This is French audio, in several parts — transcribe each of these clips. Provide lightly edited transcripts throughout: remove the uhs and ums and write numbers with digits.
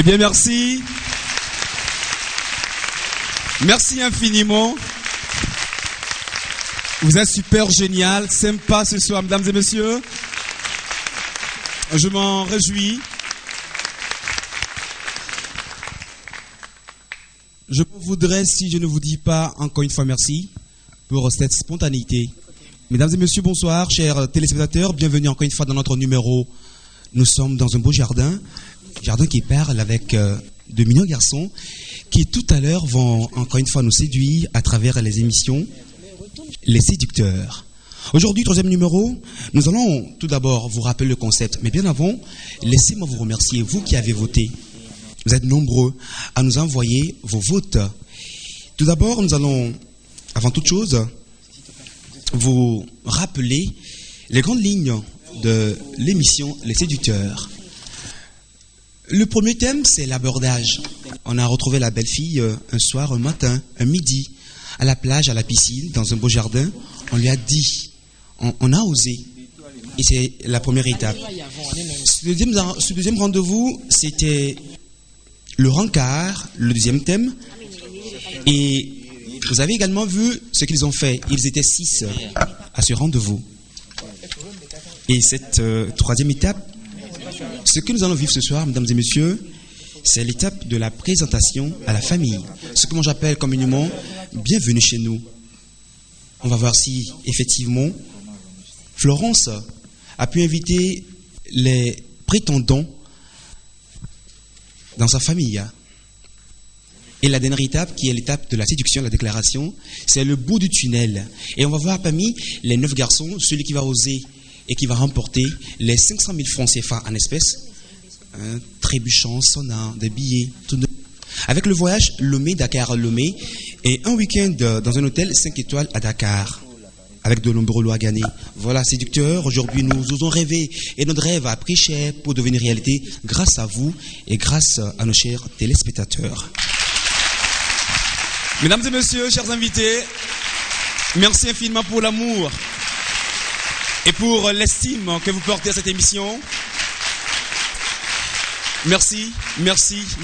Eh bien, merci. Merci infiniment. Vous êtes super génial, sympa ce soir, mesdames et messieurs. Je m'en réjouis. Je voudrais, si je ne vous dis pas encore une fois merci pour cette spontanéité. Mesdames et messieurs, bonsoir, chers téléspectateurs, bienvenue encore une fois dans notre numéro. Nous sommes dans un beau jardin qui parle avec de mignons garçons qui tout à l'heure vont encore une fois nous séduire à travers les émissions Les Séducteurs. Aujourd'hui, troisième numéro, nous allons tout d'abord vous rappeler le concept, mais bien avant, laissez-moi vous remercier, vous qui avez voté. Vous êtes nombreux à nous envoyer vos votes. Tout d'abord, nous allons, avant toute chose, vous rappeler les grandes lignes de l'émission Les Séducteurs. Le premier thème, c'est l'abordage. On a retrouvé la belle fille un soir, un matin, un midi, à la plage, à la piscine, dans un beau jardin. On lui a dit, on a osé. Et c'est la première étape. Ce deuxième rendez-vous, c'était le rencard, le deuxième thème. Et vous avez également vu ce qu'ils ont fait. Ils étaient 6 à ce rendez-vous. Et cette troisième étape, ce que nous allons vivre ce soir, mesdames et messieurs, c'est l'étape de la présentation à la famille. Ce que moi j'appelle communément bienvenue chez nous. On va voir si, effectivement, Florence a pu inviter les prétendants dans sa famille. Et la dernière étape, qui est l'étape de la séduction, la déclaration, c'est le bout du tunnel. Et on va voir parmi les 9 garçons, celui qui va oser et qui va remporter les 500 000 francs CFA en espèces, trébuchants, sonnants, des billets, tout de... Avec le voyage Lomé-Dakar-Lomé et un week-end dans un hôtel 5 étoiles à Dakar, avec de nombreux lots à gagner. Voilà, séducteurs, aujourd'hui nous osons rêver et notre rêve a pris cher pour devenir réalité grâce à vous et grâce à nos chers téléspectateurs. Mesdames et messieurs, chers invités, merci infiniment pour l'amour et pour l'estime que vous portez à cette émission. Merci,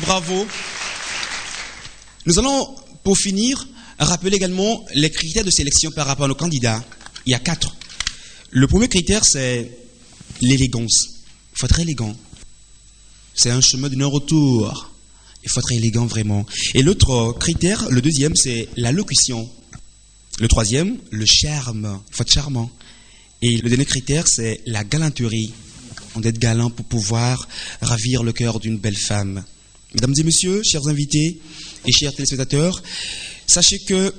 bravo. Nous allons, pour finir, rappeler également les critères de sélection par rapport à nos candidats. Il y a 4. Le premier critère, c'est l'élégance. Il faut être élégant. C'est un chemin de non-retour. Il faut être élégant vraiment. Et l'autre critère, le deuxième, c'est la locution. Le troisième, le charme. Il faut être charmant. Et le dernier critère, c'est la galanterie. On doit être galant pour pouvoir ravir le cœur d'une belle femme. Mesdames et messieurs, chers invités et chers téléspectateurs, sachez que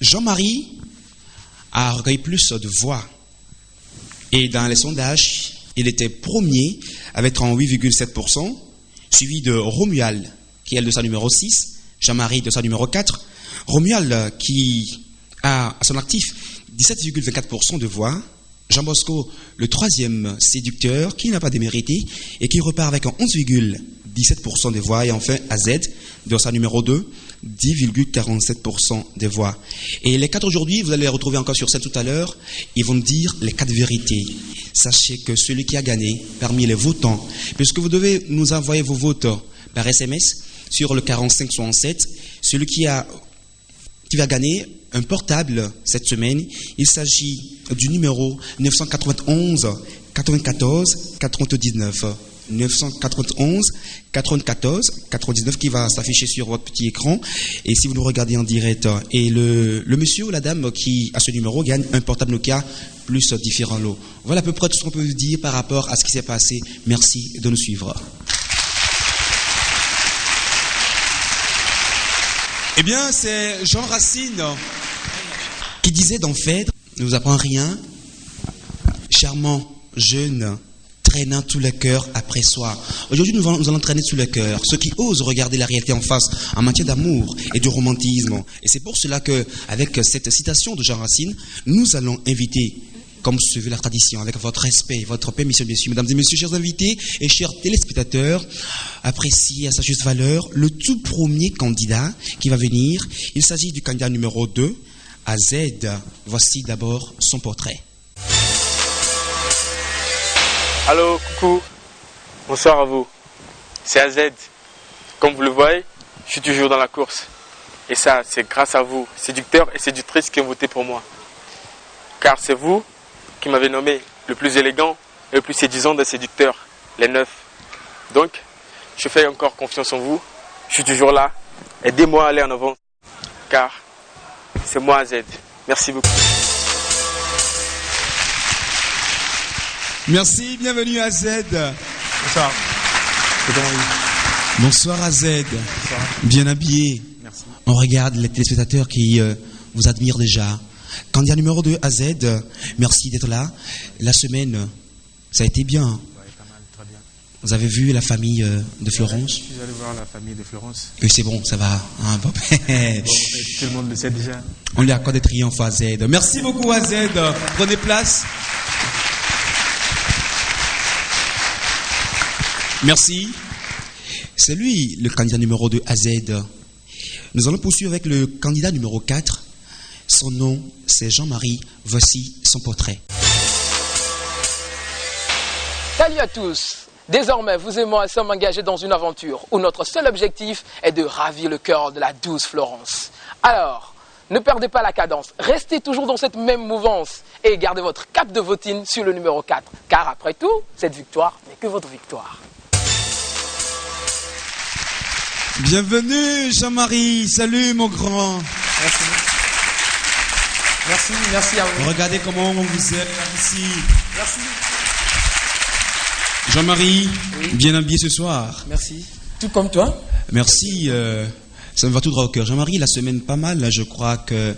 Jean-Marie a recueilli plus de voix. Et dans les sondages, il était premier avec 38,7%, suivi de Romuald, qui est le dossard numéro 6, Jean-Marie, dossard numéro 4. Romuald, qui a à son actif 17,24% de voix. Jean-Bosco, le troisième séducteur, qui n'a pas démérité et qui repart avec un 11,17% des voix. Et enfin, AZ, dossard numéro 2, 10,47% des voix. Et les 4 aujourd'hui, vous allez les retrouver encore sur scène tout à l'heure, ils vont dire les 4 vérités. Sachez que celui qui a gagné parmi les votants, puisque vous devez nous envoyer vos votes par SMS sur le 4567, celui qui va gagner un portable cette semaine, il s'agit du numéro 991 94 99. 991 94 99 qui va s'afficher sur votre petit écran. Et si vous nous regardez en direct, et le monsieur ou la dame qui a ce numéro gagne un portable Nokia plus différents lots. Voilà à peu près tout ce qu'on peut vous dire par rapport à ce qui s'est passé. Merci de nous suivre. Eh bien, c'est Jean Racine qui disait dans Phèdre, ne vous apprend rien, charmant, jeune, traînant tout le cœur après soi. Aujourd'hui, nous allons traîner tout le cœur. Ceux qui osent regarder la réalité en face en matière d'amour et de romantisme. Et c'est pour cela que, avec cette citation de Jean Racine, nous allons inviter, comme se veut la tradition, avec votre respect, votre permission, bien sûr, mesdames et messieurs, chers invités et chers téléspectateurs, apprécier à sa juste valeur le tout premier candidat qui va venir. Il s'agit du candidat numéro 2, AZ. Voici d'abord son portrait. Allô, coucou, bonsoir à vous, c'est AZ. Comme vous le voyez, je suis toujours dans la course. Et ça, c'est grâce à vous, séducteurs et séductrices qui ont voté pour moi. Car c'est vous qui m'avez nommé le plus élégant et le plus séduisant des séducteurs, les 9. Donc, je fais encore confiance en vous. Je suis toujours là. Aidez-moi à aller en avant. Car c'est moi AZ. Merci beaucoup. Merci, bienvenue à Z. Bonsoir. Bonsoir à Z. Bonsoir. Bien habillé. Merci. On regarde les téléspectateurs qui vous admirent déjà. Candidat numéro 2 à Z, merci d'être là. La semaine, ça a été bien. Ouais, pas mal, très bien. Vous avez vu la famille de Florence? Je suis allé voir la famille de Florence. Oui, c'est bon, ça va. Hein, bon. Tout le monde le sait déjà. On lui accorde des triomphes à Z. Merci beaucoup à Z. Prenez place. Merci. C'est lui, le candidat numéro 2 à Z. Nous allons poursuivre avec le candidat numéro 4. Son nom, c'est Jean-Marie. Voici son portrait. Salut à tous. Désormais, vous et moi sommes engagés dans une aventure où notre seul objectif est de ravir le cœur de la douce Florence. Alors, ne perdez pas la cadence, restez toujours dans cette même mouvance et gardez votre cap de votine sur le numéro 4. Car après tout, cette victoire n'est que votre victoire. Bienvenue Jean-Marie. Salut mon grand. Merci à vous. Regardez comment on vous aime ici. Merci. Jean-Marie, bien habillé ce soir. Merci. Tout comme toi. Merci, ça me va tout droit au cœur. Jean-Marie, la semaine pas mal, là, je crois que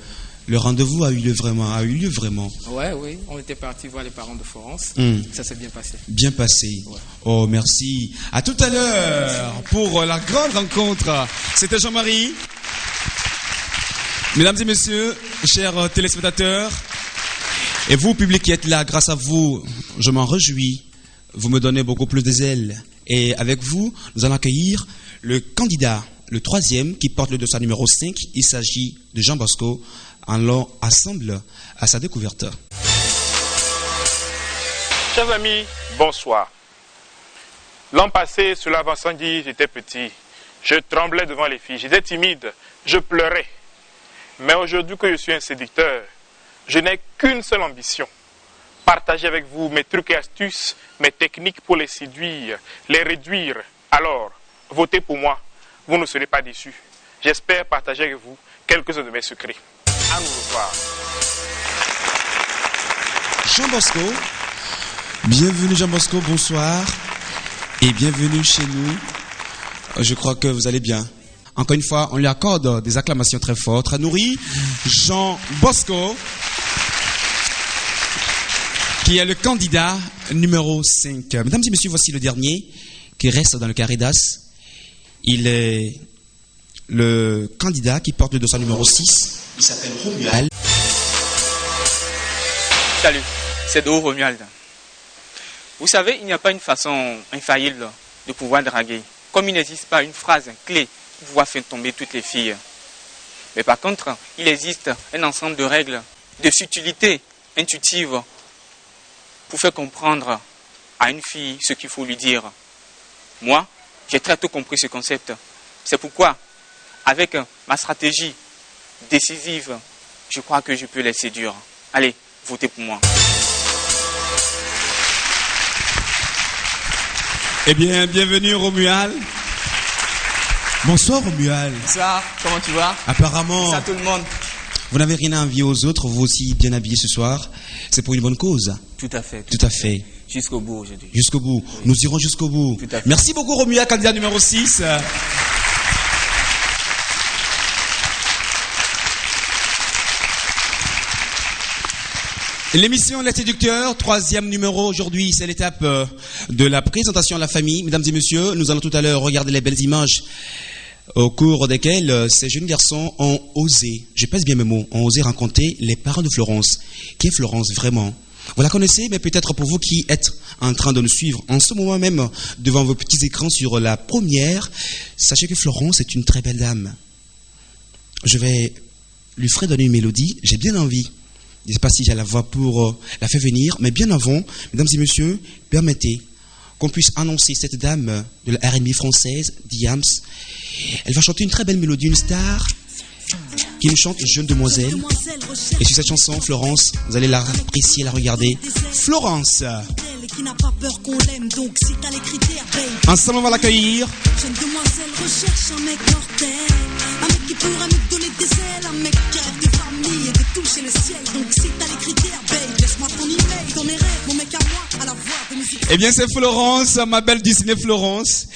le rendez-vous a eu lieu vraiment. Ouais, oui, on était parti voir les parents de Florence. Ça s'est bien passé. Bien passé. Ouais. Oh, merci. À tout à l'heure pour la grande rencontre. C'était Jean-Marie. Mesdames et messieurs, chers téléspectateurs, et vous, public qui êtes là, grâce à vous, je m'en réjouis. Vous me donnez beaucoup plus de zèle. Et avec vous, nous allons accueillir le candidat, le troisième, qui porte le dossier numéro 5. Il s'agit de Jean Bosco. Allons ensemble à sa découverte. Chers amis, bonsoir. L'an passé, sur l'avant-incendie, j'étais petit. Je tremblais devant les filles. J'étais timide. Je pleurais. Mais aujourd'hui que je suis un séducteur, je n'ai qu'une seule ambition. Partager avec vous mes trucs et astuces, mes techniques pour les séduire, les réduire. Alors, votez pour moi. Vous ne serez pas déçus. J'espère partager avec vous quelques-uns de mes secrets. À nous revoir. Jean Bosco, bienvenue Jean Bosco, bonsoir et bienvenue chez nous. Je crois que vous allez bien. Encore une fois, on lui accorde des acclamations très fortes, très nourries. Jean Bosco, qui est le candidat numéro 5. Mesdames et messieurs, voici le dernier qui reste dans le carré d'as. Il est le candidat qui porte le dossier numéro 6. Il s'appelle Romuald. Salut, c'est Do Romuald. Vous savez, il n'y a pas une façon infaillible de pouvoir draguer. Comme il n'existe pas une phrase clé pour pouvoir faire tomber toutes les filles. Mais par contre, il existe un ensemble de règles, de subtilités intuitives pour faire comprendre à une fille ce qu'il faut lui dire. Moi, j'ai très tôt compris ce concept. C'est pourquoi, avec ma stratégie décisive, je crois que je peux les séduire. Allez, votez pour moi. Eh bien, bienvenue Romuald. Bonsoir Romuald. Bonsoir, comment tu vas? Apparemment, Bonsoir tout le monde. vous n'avez rien à envier aux autres, vous aussi bien habillés ce soir. C'est pour une bonne cause. Tout à fait. Tout à fait. Jusqu'au bout aujourd'hui. Jusqu'au bout. Oui. Nous irons jusqu'au bout. Tout à fait. Merci beaucoup Romuald, candidat numéro 6. L'émission Les Séducteurs, troisième numéro aujourd'hui, c'est l'étape de la présentation à la famille. Mesdames et messieurs, nous allons tout à l'heure regarder les belles images au cours desquelles ces jeunes garçons ont osé, je pèse bien mes mots, ont osé rencontrer les parents de Florence. Qui est Florence vraiment? Vous la connaissez, mais peut-être pour vous qui êtes en train de nous suivre en ce moment même devant vos petits écrans sur la première, sachez que Florence est une très belle dame. Je vais lui fredonner une mélodie, j'ai bien envie. Je ne sais pas si j'ai la voix pour la faire venir, mais bien avant, mesdames et messieurs, permettez qu'on puisse annoncer cette dame de la R&B française, Diams. Elle va chanter une très belle mélodie, une star qui nous chante Jeune demoiselle. Et sur cette chanson, Florence, vous allez la apprécier, la regarder. Florence. Ensemble, on va l'accueillir. Jeune demoiselle recherche un mec mortel, un mec qui pourra me donner des ailes, un mec qui rêve de famille et de toucher le ciel. Donc si t'as les critères, babe, laisse-moi ton email. Dans mes rêves, mon mec à moi, à la voix de musique. Eh bien, c'est Florence, ma belle Disney Florence.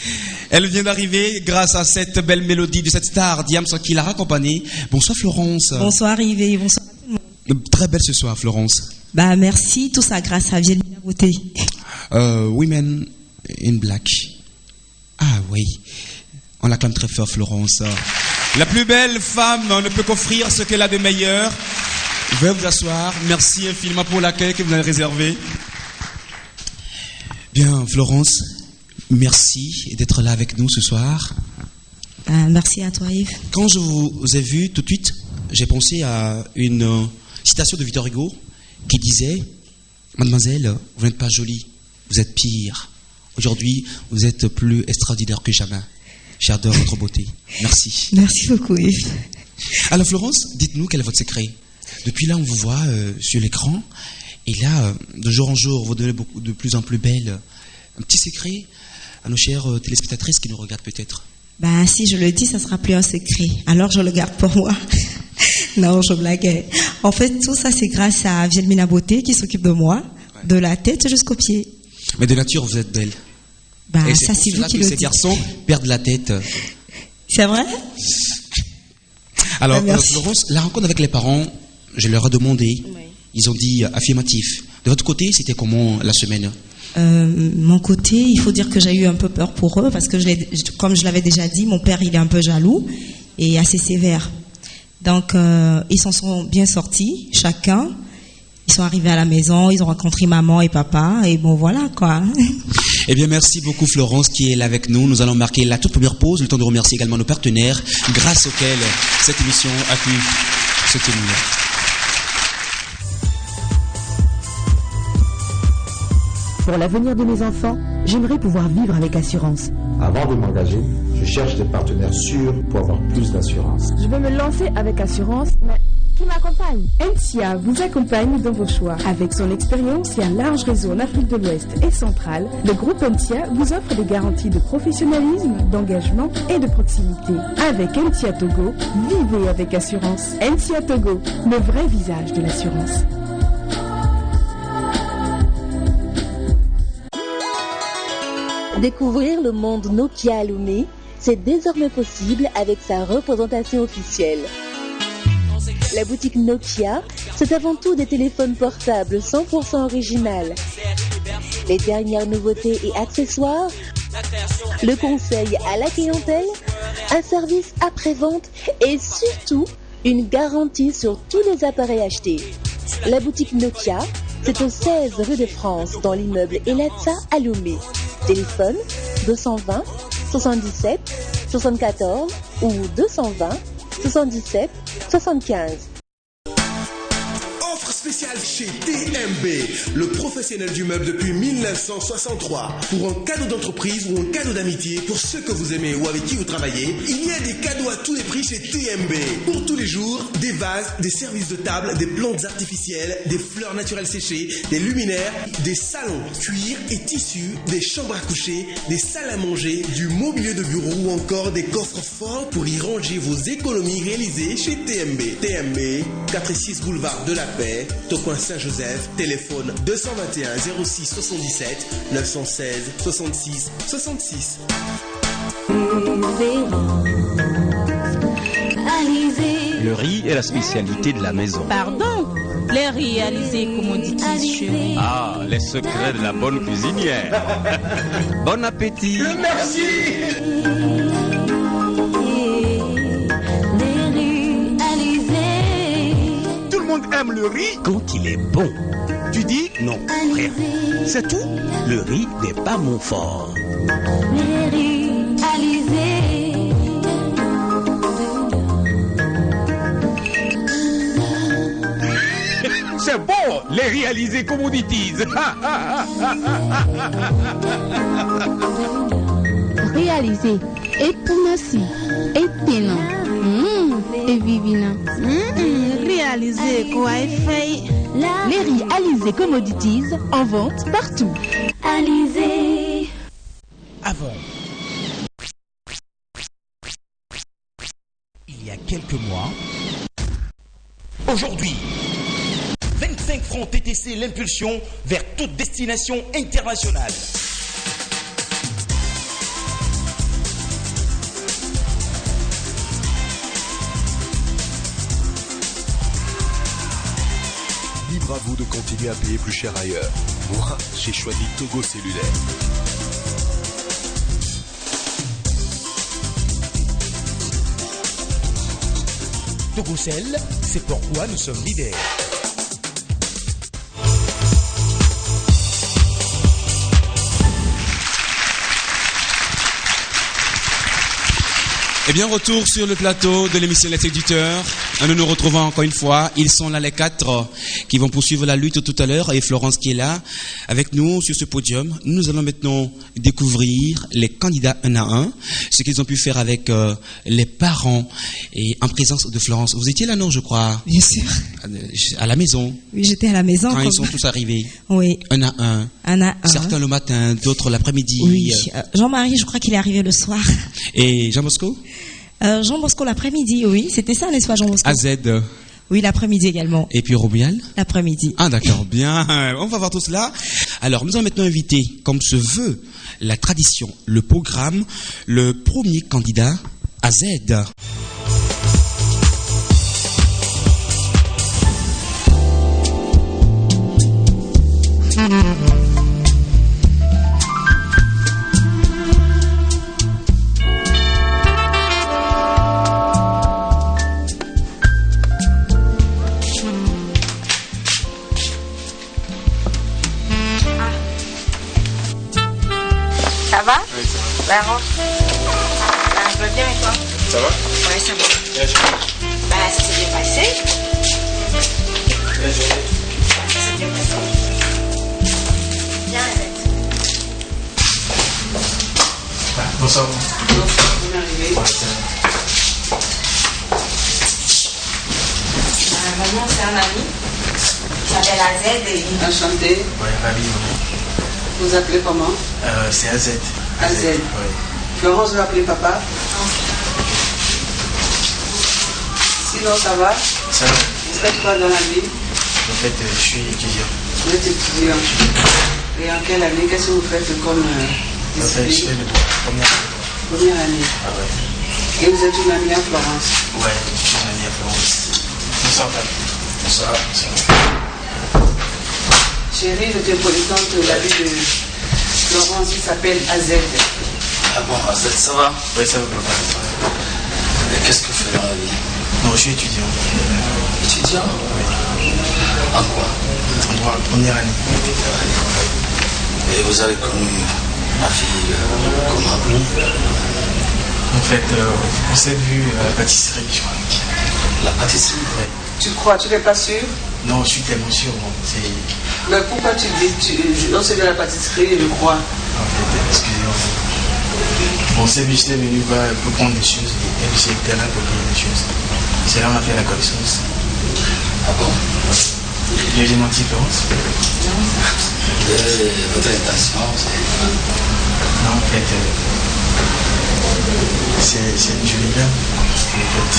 Elle vient d'arriver grâce à cette belle mélodie de cette star, Diams, qui l'a raccompagnée. Bonsoir Florence. Bonsoir Yves, bonsoir tout le monde. Très belle ce soir, Florence. Bah merci, tout ça grâce à Vielmina Beauté. Women in Black. Ah oui, on l'acclame très fort, Florence. La plus belle femme ne peut qu'offrir ce qu'elle a de meilleur. Veuillez vous asseoir. Merci infiniment pour l'accueil que vous avez réservé. Bien, Florence, merci d'être là avec nous ce soir. Merci à toi Yves. Quand je vous ai vu tout de suite, j'ai pensé à une citation de Victor Hugo qui disait « Mademoiselle, vous n'êtes pas jolie, vous êtes pire. Aujourd'hui, vous êtes plus extraordinaire que jamais. J'adore votre beauté. Merci. » Merci beaucoup Yves. Alors Florence, dites-nous quel est votre secret. Depuis là, on vous voit sur l'écran. Et là, de jour en jour, vous devenez de plus en plus belle. Un petit secret à nos chères téléspectatrices qui nous regardent peut-être. Bah si je le dis, ça sera plus un secret. Alors je le garde pour moi. Non, je blaguais. En fait, tout ça, c'est grâce à Vielmina Beauté qui s'occupe de moi, de la tête jusqu'aux pieds. Mais de nature, vous êtes belle. Bah et ça, c'est vous qui le dites. Ces garçons perdent la tête. C'est vrai? Alors, Merci. Florence, la rencontre avec les parents, je leur ai demandé. Oui. Ils ont dit affirmatif. De votre côté, c'était comment la semaine? Mon côté, il faut dire que j'ai eu un peu peur pour eux parce que, comme je l'avais déjà dit, mon père, il est un peu jaloux et assez sévère. Donc, ils s'en sont bien sortis, chacun. Ils sont arrivés à la maison, ils ont rencontré maman et papa, et bon, voilà, quoi. Eh bien, merci beaucoup, Florence, qui est là avec nous. Nous allons marquer la toute première pause, le temps de remercier également nos partenaires, grâce auxquels cette émission a pu se tenir. Pour l'avenir de mes enfants, j'aimerais pouvoir vivre avec assurance. Avant de m'engager, je cherche des partenaires sûrs pour avoir plus d'assurance. Je veux me lancer avec assurance, mais qui m'accompagne? NCIA vous accompagne dans vos choix. Avec son expérience et un large réseau en Afrique de l'Ouest et centrale, le groupe NCIA vous offre des garanties de professionnalisme, d'engagement et de proximité. Avec NCIA Togo, vivez avec assurance. NCIA Togo, le vrai visage de l'assurance. Découvrir le monde Nokia à Lomé, c'est désormais possible avec sa représentation officielle. La boutique Nokia, c'est avant tout des téléphones portables 100% original, les dernières nouveautés et accessoires, le conseil à la clientèle, un service après-vente et surtout une garantie sur tous les appareils achetés. La boutique Nokia, c'est au 16 rue de France dans l'immeuble Elatsa à Lomé. Téléphone 220 77 74 ou 220 77 75. Offre spéciale chez TMB, le professionnel du meuble depuis 1963. Pour un cadeau d'entreprise ou un cadeau d'amitié pour ceux que vous aimez ou avec qui vous travaillez, il y a des cadeaux à tous les prix chez TMB. Pour tous les jours, des vases, des services de table, des plantes artificielles, des fleurs naturelles séchées, des luminaires, des salons, cuir et tissus, des chambres à coucher, des salles à manger, du mobilier de bureau ou encore des coffres forts pour y ranger vos économies réalisées chez TMB. TMB, 4 et 6 boulevard de la Paix, Tocoin Saint-Joseph, téléphone 221 06 77 916 66 66. Le riz est la spécialité de la maison. Pardon? Les riz alizés, comme on dit chez nous. Ah, les secrets de la bonne cuisinière. Bon appétit. Merci. Tout le monde aime le riz quand il est bon. Tu dis non, frère. C'est tout? Le riz n'est pas mon fort. Les riz alizés. C'est C'est bon, les réalisés commodities. Réalisé et Pounossi et Ténan. Et Vivina. Réalisé quoi fait. Les riz Alizé Commodities en vente partout. Alizé. Avant. Il y a quelques mois. Aujourd'hui. 25 francs TTC l'impulsion vers toute destination internationale. Libre à vous de continuer à payer plus cher ailleurs. Moi, j'ai choisi Togo Cellulaire. Togocell, c'est pourquoi nous sommes leaders. Eh bien, retour sur le plateau de l'émission Les Séducteurs. Nous nous retrouvons encore une fois. Ils sont là les 4 qui vont poursuivre la lutte tout à l'heure. Et Florence qui est là avec nous sur ce podium. Nous allons maintenant découvrir les candidats un à un. Ce qu'ils ont pu faire avec les parents et en présence de Florence. Vous étiez là, non, je crois? Bien sûr. À la maison. Oui, j'étais à la maison. Quand ils sont tous arrivés. Oui. Un à un. Un à un. Certains le matin, d'autres l'après-midi. Oui. Jean-Marie, je crois qu'il est arrivé le soir. Et Jean Bosco? Jean Bosco l'après-midi, oui. C'était ça, n'est-ce pas, Jean Bosco? AZ. Oui, l'après-midi également. Et puis Robial? L'après-midi. Ah, d'accord, bien. On va voir tout cela. Alors, nous allons maintenant inviter, comme se veut la tradition, le programme, le premier candidat, AZ. Ça va? Oui, ça va. Bah, rentre. Bah, je veux bien et toi? Ça va? Ouais, ça va. Bien joué. Bah, ça s'est bien passé. Bien joué. Ça s'est bien passé. Bien, Annette. Bonsoir. Bonsoir, vous arrivez. Maman, c'est un ami. Il s'appelle AZ et... Enchanté. Ouais, ravi. Vous appelez comment? C'est AZ. AZ. Ouais. Florence, vous appelez papa? Sinon, ça va? Ça va. Vous faites quoi dans la vie? En fait, je suis étudiant. Vous êtes étudiant. Et en quelle année? Qu'est-ce que vous faites comme En fait, je discipline? fais le droit. Première année. Ah ouais. Et vous êtes une amie à Florence? Ouais, je suis un ami à Florence. Bonsoir, papa. Bonsoir. Chérie, je te présente l'ami de Florence, il s'appelle AZ. Ah bon, AZ, ça va? Oui, ça va, papa. Et qu'est-ce que vous faites dans la vie? Non, je suis étudiant. Étudiant? Oui. En quoi? En droit, première année. Et vous avez connu ma fille comment? En fait, on s'est vu à la pâtisserie, je crois. La pâtisserie? Oui. Tu crois? Tu n'es pas sûr? Non, je suis tellement sûr. Bon, c'est... Mais pourquoi tu dis, on s'est vu à la pâtisserie, je crois? En fait, excusez-moi. Bon, c'est lui, j'étais venu pour prendre des choses et lui, c'était là pour payer des choses. C'est là qu'on a fait la connaissance. Ah bon? J'ai menti, Florence? Et votre intention, c'est... Non, en fait, c'est une jolie dame. En fait,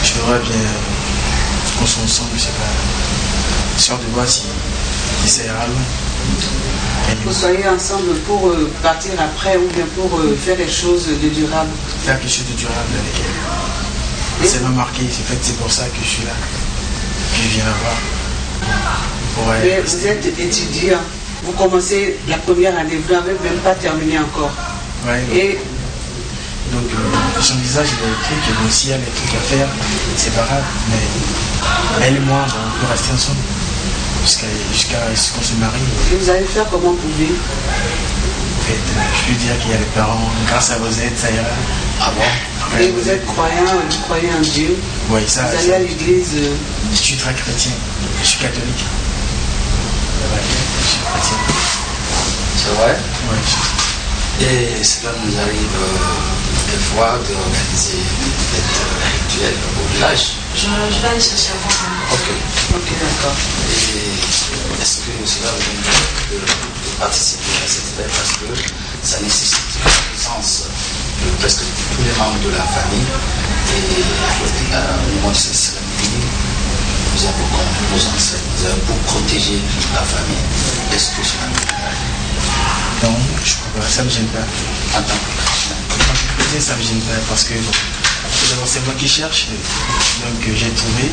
je voudrais bien qu'on soit ensemble, je sais pas. Histoire de voir si ça ira loin. Vous soyez ensemble pour partir après ou bien pour faire des choses de durable? Faire quelque chose de durable avec elle. Ça m'a marqué, c'est pour ça que je suis là. Que je viens la voir. Mais vous êtes étudiant, vous commencez la première année, vous n'avez même pas terminé encore. Ouais, et donc son visage, il a écrit que bon, s'il y a des trucs à faire, c'est pas grave. Mais elle et moi, bon, on peut rester ensemble jusqu'à ce qu'on se marie. Et vous allez faire comment pour vivre? En fait, je lui dirais qu'il y a les parents, grâce à vos aides, ça ira. Ah bon? Et vous êtes croyant, vous croyez en Dieu? Oui, ça. Vous allez à l'église? Je suis très chrétien. Je suis catholique. Ouais, je suis chrétien. C'est vrai? Oui. Et cela nous arrive des fois d'organiser des rituels au village. Je vais aller chercher à voir. Ok. Ok, d'accord. Et est-ce que cela vous donne de participer à cette fête parce que ça nécessite la présence de presque tous les membres de la famille et au moment de cette cérémonie, nous invoquons nos ancêtres pour protéger la famille. Est-ce que cela vous donne? Non, je crois pas, ça me gêne pas. En tant que chrétien? En tant que chrétien, ça me gêne pas parce que d'abord c'est moi qui cherche, donc j'ai trouvé,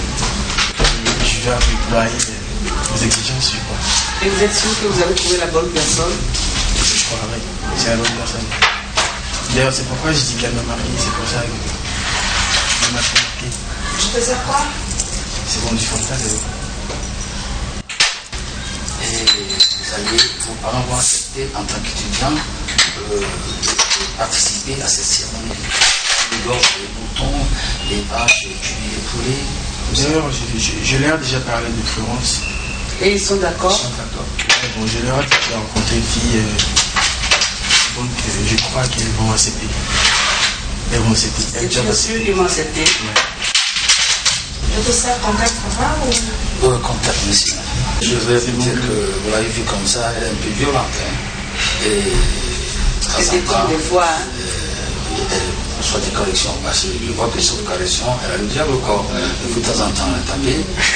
je dois préparer les exigences, je crois. Et vous êtes sûr que vous avez trouvé la bonne personne? Je crois, oui, c'est la bonne personne. D'ailleurs, c'est pourquoi je dis qu'elle m'a marié, c'est pour ça qu'elle m'a fait marquer. Je peux dire quoi? C'est bon, du fantasme. Et vos parents vont accepter en tant qu'étudiant de participer à cette cérémonie. Les gorges, les boutons, les vaches, les cuits, les poulets. D'ailleurs, je leur ai déjà parlé de Florence. Et ils sont d'accord? Ils sont d'accord. Bon, je leur ai dit que j'ai rencontré une fille, donc je crois qu'elles vont accepter. Elles vont accepter. Et tu es sûr qu'ils vont accepter? Ouais. Je te sers contact papa ou? Contact, monsieur. Je vais vous dire que vous l'avez vu comme ça, elle est un peu violente. Hein. Et de temps en temps, des fois, elle reçoit des corrections. Parce que je vois que sauf correction, elle a le diable au corps. De temps en temps, elle a tapé.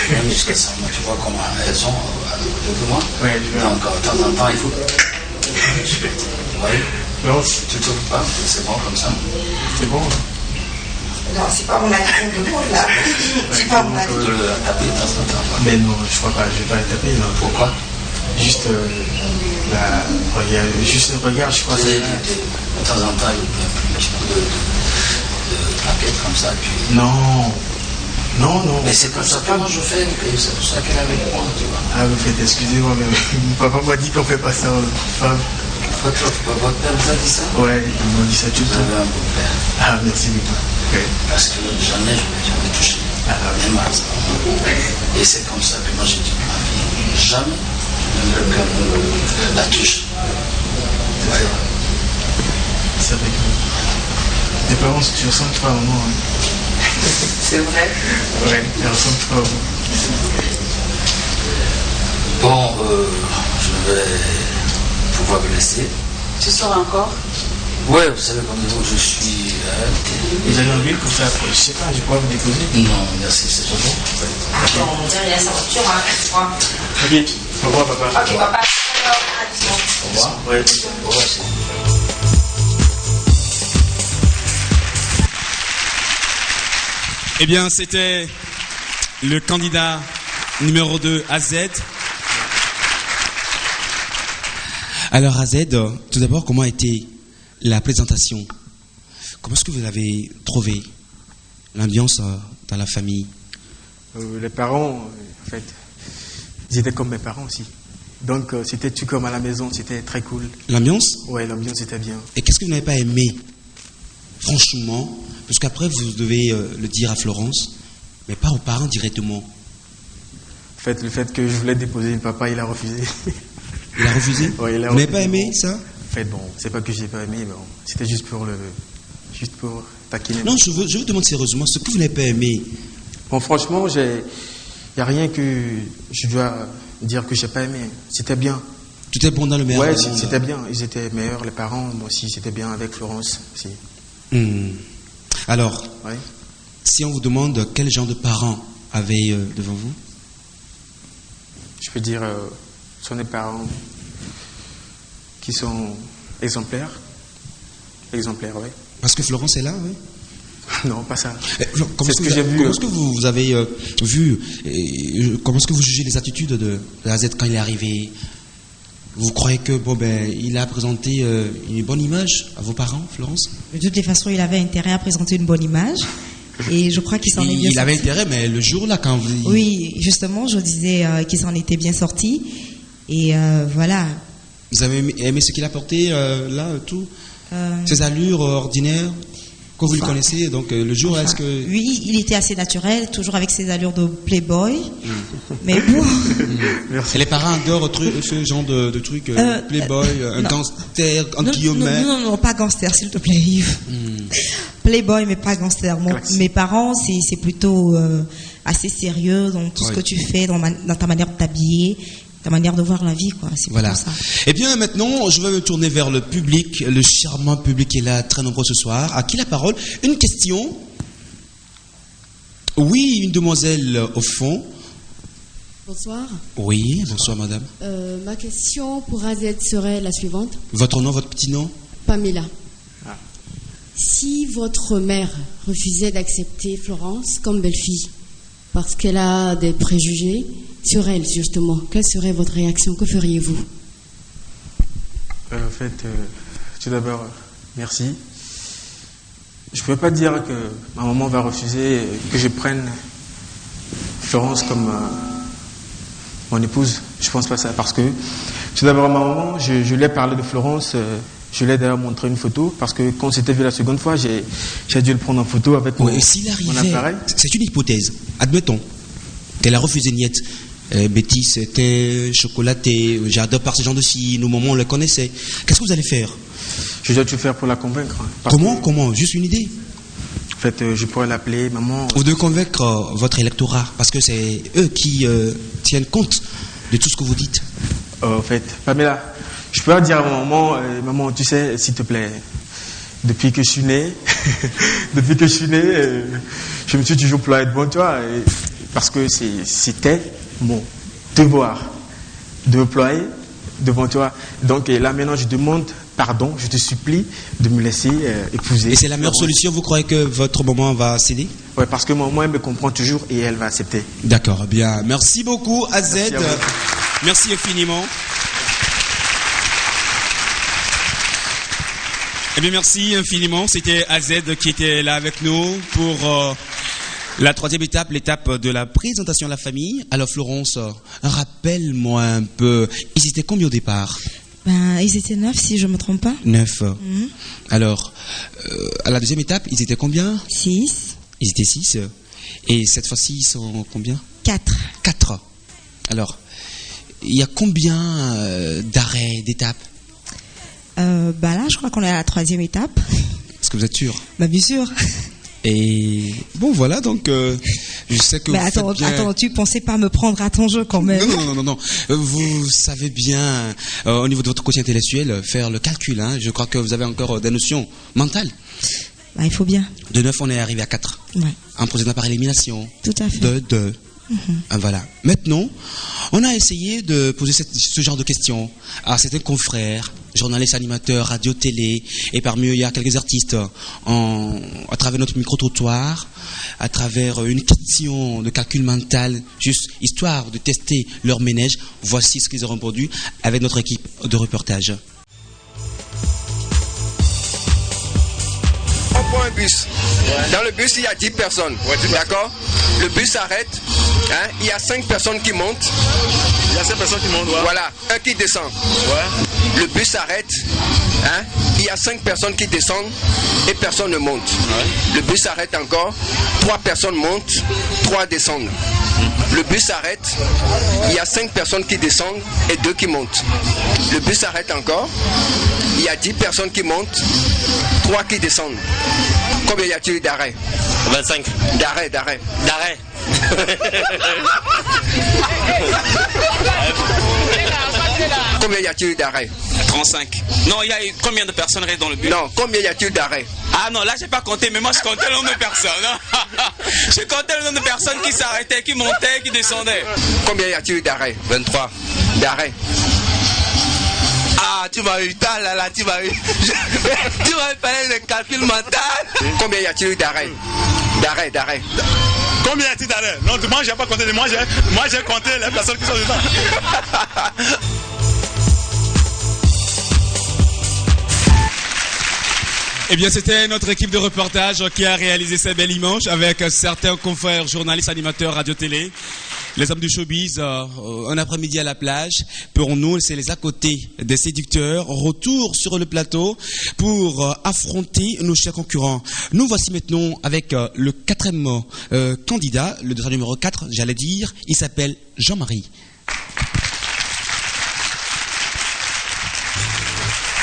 Même jusqu'à ça, tu vois comment elles sont à côté de moi. Ouais, donc, de temps en temps, il faut. Vous voyez? Non. Tu ne trouves pas? C'est bon comme ça? C'est bon. Non, c'est pas mon attitude de monde là. C'est pas mon attitude. Tu peux la taper de temps en temps. Mais non, je crois pas, je vais pas la taper. Non. Pourquoi? Juste juste le regard, je crois. De temps en temps, il y a un petit coup de paquet comme ça. Puis... Non. Mais c'est comme ça que moi je fais, et c'est pour ça qu'elle est avec moi, tu vois. Ah, vous faites, excusez-moi, mais mon papa m'a dit qu'on fait pas ça aux femmes. Votre père vous a dit ça? Ouais, ils m'ont dit ça tout le temps. Vous avez un bon père. Ah, merci beaucoup. Okay. Parce que jamais je ne l'ai touché. Même à ça. Et c'est comme ça que moi j'ai dit ma fille, jamais quelqu'un la touche. Ouais. C'est vrai que les parents, tu ressembles pas à maman. Hein. C'est vrai? Ouais, elles ressemblent pas à maman. Bon, je vais pouvoir vous laisser. Tu sors encore? Ouais, vous savez comme vous, je suis. Vous allez en ville pour faire, je sais pas, je pourrais vous déposer? Non, merci, c'est tout bon. Bon, on dirait qu'il y a sa voiture, hein, tu vois. Ok, au revoir, papa. Ok, papa. Au revoir. Ouais. Au revoir. Eh bien, c'était le candidat numéro 2, AZ. Alors, AZ, tout d'abord, comment a été la présentation? Comment est-ce que vous avez trouvé l'ambiance dans la famille? Les parents, en fait, ils étaient comme mes parents aussi. Donc, c'était tout comme à la maison, c'était très cool. L'ambiance? Ouais, l'ambiance était bien. Et qu'est-ce que vous n'avez pas aimé? Franchement, parce qu'après, vous devez le dire à Florence, mais pas aux parents directement. En fait, le fait que je voulais déposer le papa, il a refusé. Il a refusé? Ouais, il a refusé. Vous n'avez pas aimé ça? En fait, bon, c'est pas que j'ai pas aimé, mais bon, c'était juste pour taquiner. Non, je vous demande sérieusement ce que vous n'avez pas aimé. Bon, franchement, il n'y a rien que je dois dire que j'ai pas aimé. C'était bien. Tout est bon dans le meilleur. Ouais, c'était bien. Ils étaient meilleurs, les parents. Moi aussi, c'était bien avec Florence. Si. Alors, ouais. Si on vous demande quel genre de parents avez devant vous? Je peux dire, ce sont des parents qui sont exemplaires. Exemplaires, oui. Parce que Florence est là, oui? Non, pas ça. Comment est-ce que j'ai vu? Comment est-ce que vous avez vu? Comment est-ce que vous jugez les attitudes de AZ quand il est arrivé? Vous croyez que il a présenté une bonne image à vos parents, Florence? De toutes les façons, il avait intérêt à présenter une bonne image. Et je crois qu'il s'en est bien sorti. Il avait intérêt, mais le jour-là, quand vous... Oui, justement, je disais qu'il s'en était bien sorti. Et voilà. Vous avez aimé ce qu'il a porté, là, tout? Ses allures ordinaires? Quand vous le connaissez, donc le jour, est-ce que... Oui, il était assez naturel, toujours avec ses allures de playboy. Mais bon... Et les parents adorent ce genre de truc, playboy, un gangster, entre guillemets. Non, pas gangster, s'il te plaît, Yves. Playboy, mais pas gangster. Mes parents, c'est plutôt assez sérieux dans tout ce que tu fais, dans ta manière de t'habiller, ta manière de voir la vie, quoi. C'est voilà. ça. Eh bien, maintenant, je vais me tourner vers le public, le charmant public qui est là, très nombreux ce soir. À qui la parole? Une question. Oui, une demoiselle au fond. Bonsoir. Oui, bonsoir madame. Ma question pour AZ serait la suivante. Votre nom, votre petit nom? Pamela. Si votre mère refusait d'accepter Florence comme belle-fille, parce qu'elle a des préjugés sur elle, justement, quelle serait votre réaction? Que feriez-vous? En fait, tout d'abord, merci. Je ne peux pas dire que ma maman va refuser que je prenne Florence comme mon épouse. Je ne pense pas ça, parce que tout d'abord, ma maman, je lui ai parlé de Florence. Je lui ai d'ailleurs montré une photo, parce que quand c'était vu la seconde fois, j'ai dû le prendre en photo avec mon appareil. C'est une hypothèse. Admettons qu'elle a refusé Niette. Betty, c'était chocolaté. J'adore par ce genre de filles. Nos mamans, on les connaissait. Qu'est-ce que vous allez faire? Je dois tout faire pour la convaincre. Comment? Juste une idée. En fait, je pourrais l'appeler maman. Ou de convaincre votre électorat, parce que c'est eux qui tiennent compte de tout ce que vous dites. En fait, Pamela, je peux dire à maman, maman, tu sais, s'il te plaît, depuis que je suis né, je me suis toujours ployé devant toi, parce que c'était mon devoir de me ployer devant toi. Donc là maintenant, je demande pardon, je te supplie de me laisser épouser. Et c'est la meilleure solution? Vous croyez que votre maman va céder? Oui, parce que maman, elle me comprend toujours et elle va accepter. D'accord, bien. Merci beaucoup, AZ. Merci infiniment. Eh bien, merci infiniment. C'était AZ qui était là avec nous pour la troisième étape, l'étape de la présentation à la famille. Alors, Florence, rappelle-moi un peu, ils étaient combien au départ? Ils étaient 9, si je ne me trompe pas. 9. Alors, à la deuxième étape, ils étaient combien? 6. Ils étaient 6. Et cette fois-ci, ils sont combien? 4. 4. Alors, il y a combien d'arrêts, d'étapes? Là, je crois qu'on est à la troisième étape. Est-ce que vous êtes sûr? Bien sûr. Et bon, voilà, donc je sais que attends, tu pensais pas me prendre à ton jeu quand même? Non. Vous savez bien, au niveau de votre quotient intellectuel, faire le calcul. Hein. Je crois que vous avez encore des notions mentales. Il faut bien. De 9, on est arrivé à 4. Ouais. En procédant par élimination. Tout à fait. De 2. Voilà. Maintenant, on a essayé de poser ce genre de questions à certains confrères, journalistes, animateurs, radio, télé, et parmi eux, il y a quelques artistes à travers notre micro-trottoir, à travers une question de calcul mental, juste histoire de tester leur ménage. Voici ce qu'ils auront produit avec notre équipe de reportage. On prend un bus. Dans le bus, il y a 10 personnes. D'accord? Le bus s'arrête. Hein? Il y a 5 personnes qui montent. Il y a 5 personnes qui montent, ouais. Voilà, un qui descend. Ouais. Le bus s'arrête. Hein? Il y a 5 personnes qui descendent et personne ne monte. Ouais. Le bus s'arrête encore. 3 personnes montent, 3 descendent. Le bus s'arrête. Il y a 5 personnes qui descendent et 2 qui montent. Le bus s'arrête encore. Il y a 10 personnes qui montent, 3 qui descendent. Combien y a-t-il d'arrêts? 25. D'arrêt. Combien y a-t-il d'arrêts? 35. Non, il y a combien de personnes restent dans le bus? Non, combien y a-t-il d'arrêts? Ah non, là j'ai pas compté, mais moi je comptais le nombre de personnes. Je comptais le nombre de personnes qui s'arrêtaient, qui montaient, qui descendaient. Combien y a-t-il d'arrêts? 23. D'arrêts. Ah, tu m'as eu, tu m'as eu. Tu m'as fait le calcul mental. Combien y a-t-il d'arrêts? D'arrêt. Combien y a-t-il d'arrêts? Non, moi j'ai pas compté, moi j'ai compté les personnes qui sont dedans. Eh bien, c'était notre équipe de reportage qui a réalisé cette belle image avec certains confrères, journalistes, animateurs, radio-télé. Les hommes du showbiz, un après-midi à la plage. Pour nous, c'est les à côté des séducteurs. Retour sur le plateau pour affronter nos chers concurrents. Nous voici maintenant avec le quatrième candidat, le dossard numéro 4, j'allais dire. Il s'appelle Jean-Marie.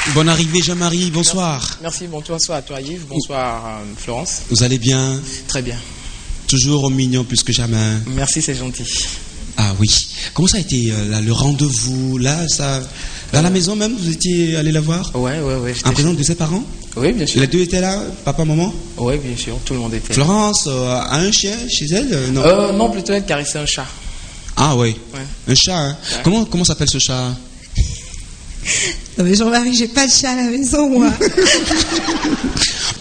Bonne arrivée Jean-Marie, bonsoir. Merci, bonsoir à toi Yves, bonsoir Florence. Vous allez bien? Très bien. Toujours mignon plus que jamais. Merci, c'est gentil. Ah oui. Comment ça a été là, le rendez-vous là, ça, dans la maison même, vous étiez allé la voir? Ouais. En présence de ses parents? Oui, bien sûr. Les deux étaient là, papa, maman? Oui, bien sûr, tout le monde était là. Florence a un chien chez elle? Non. Non, plutôt elle caressait un chat. Ah oui. Ouais. Un chat, hein? Ouais. Comment s'appelle ce chat? Non mais Jean-Marie, j'ai pas de chat à la maison, moi.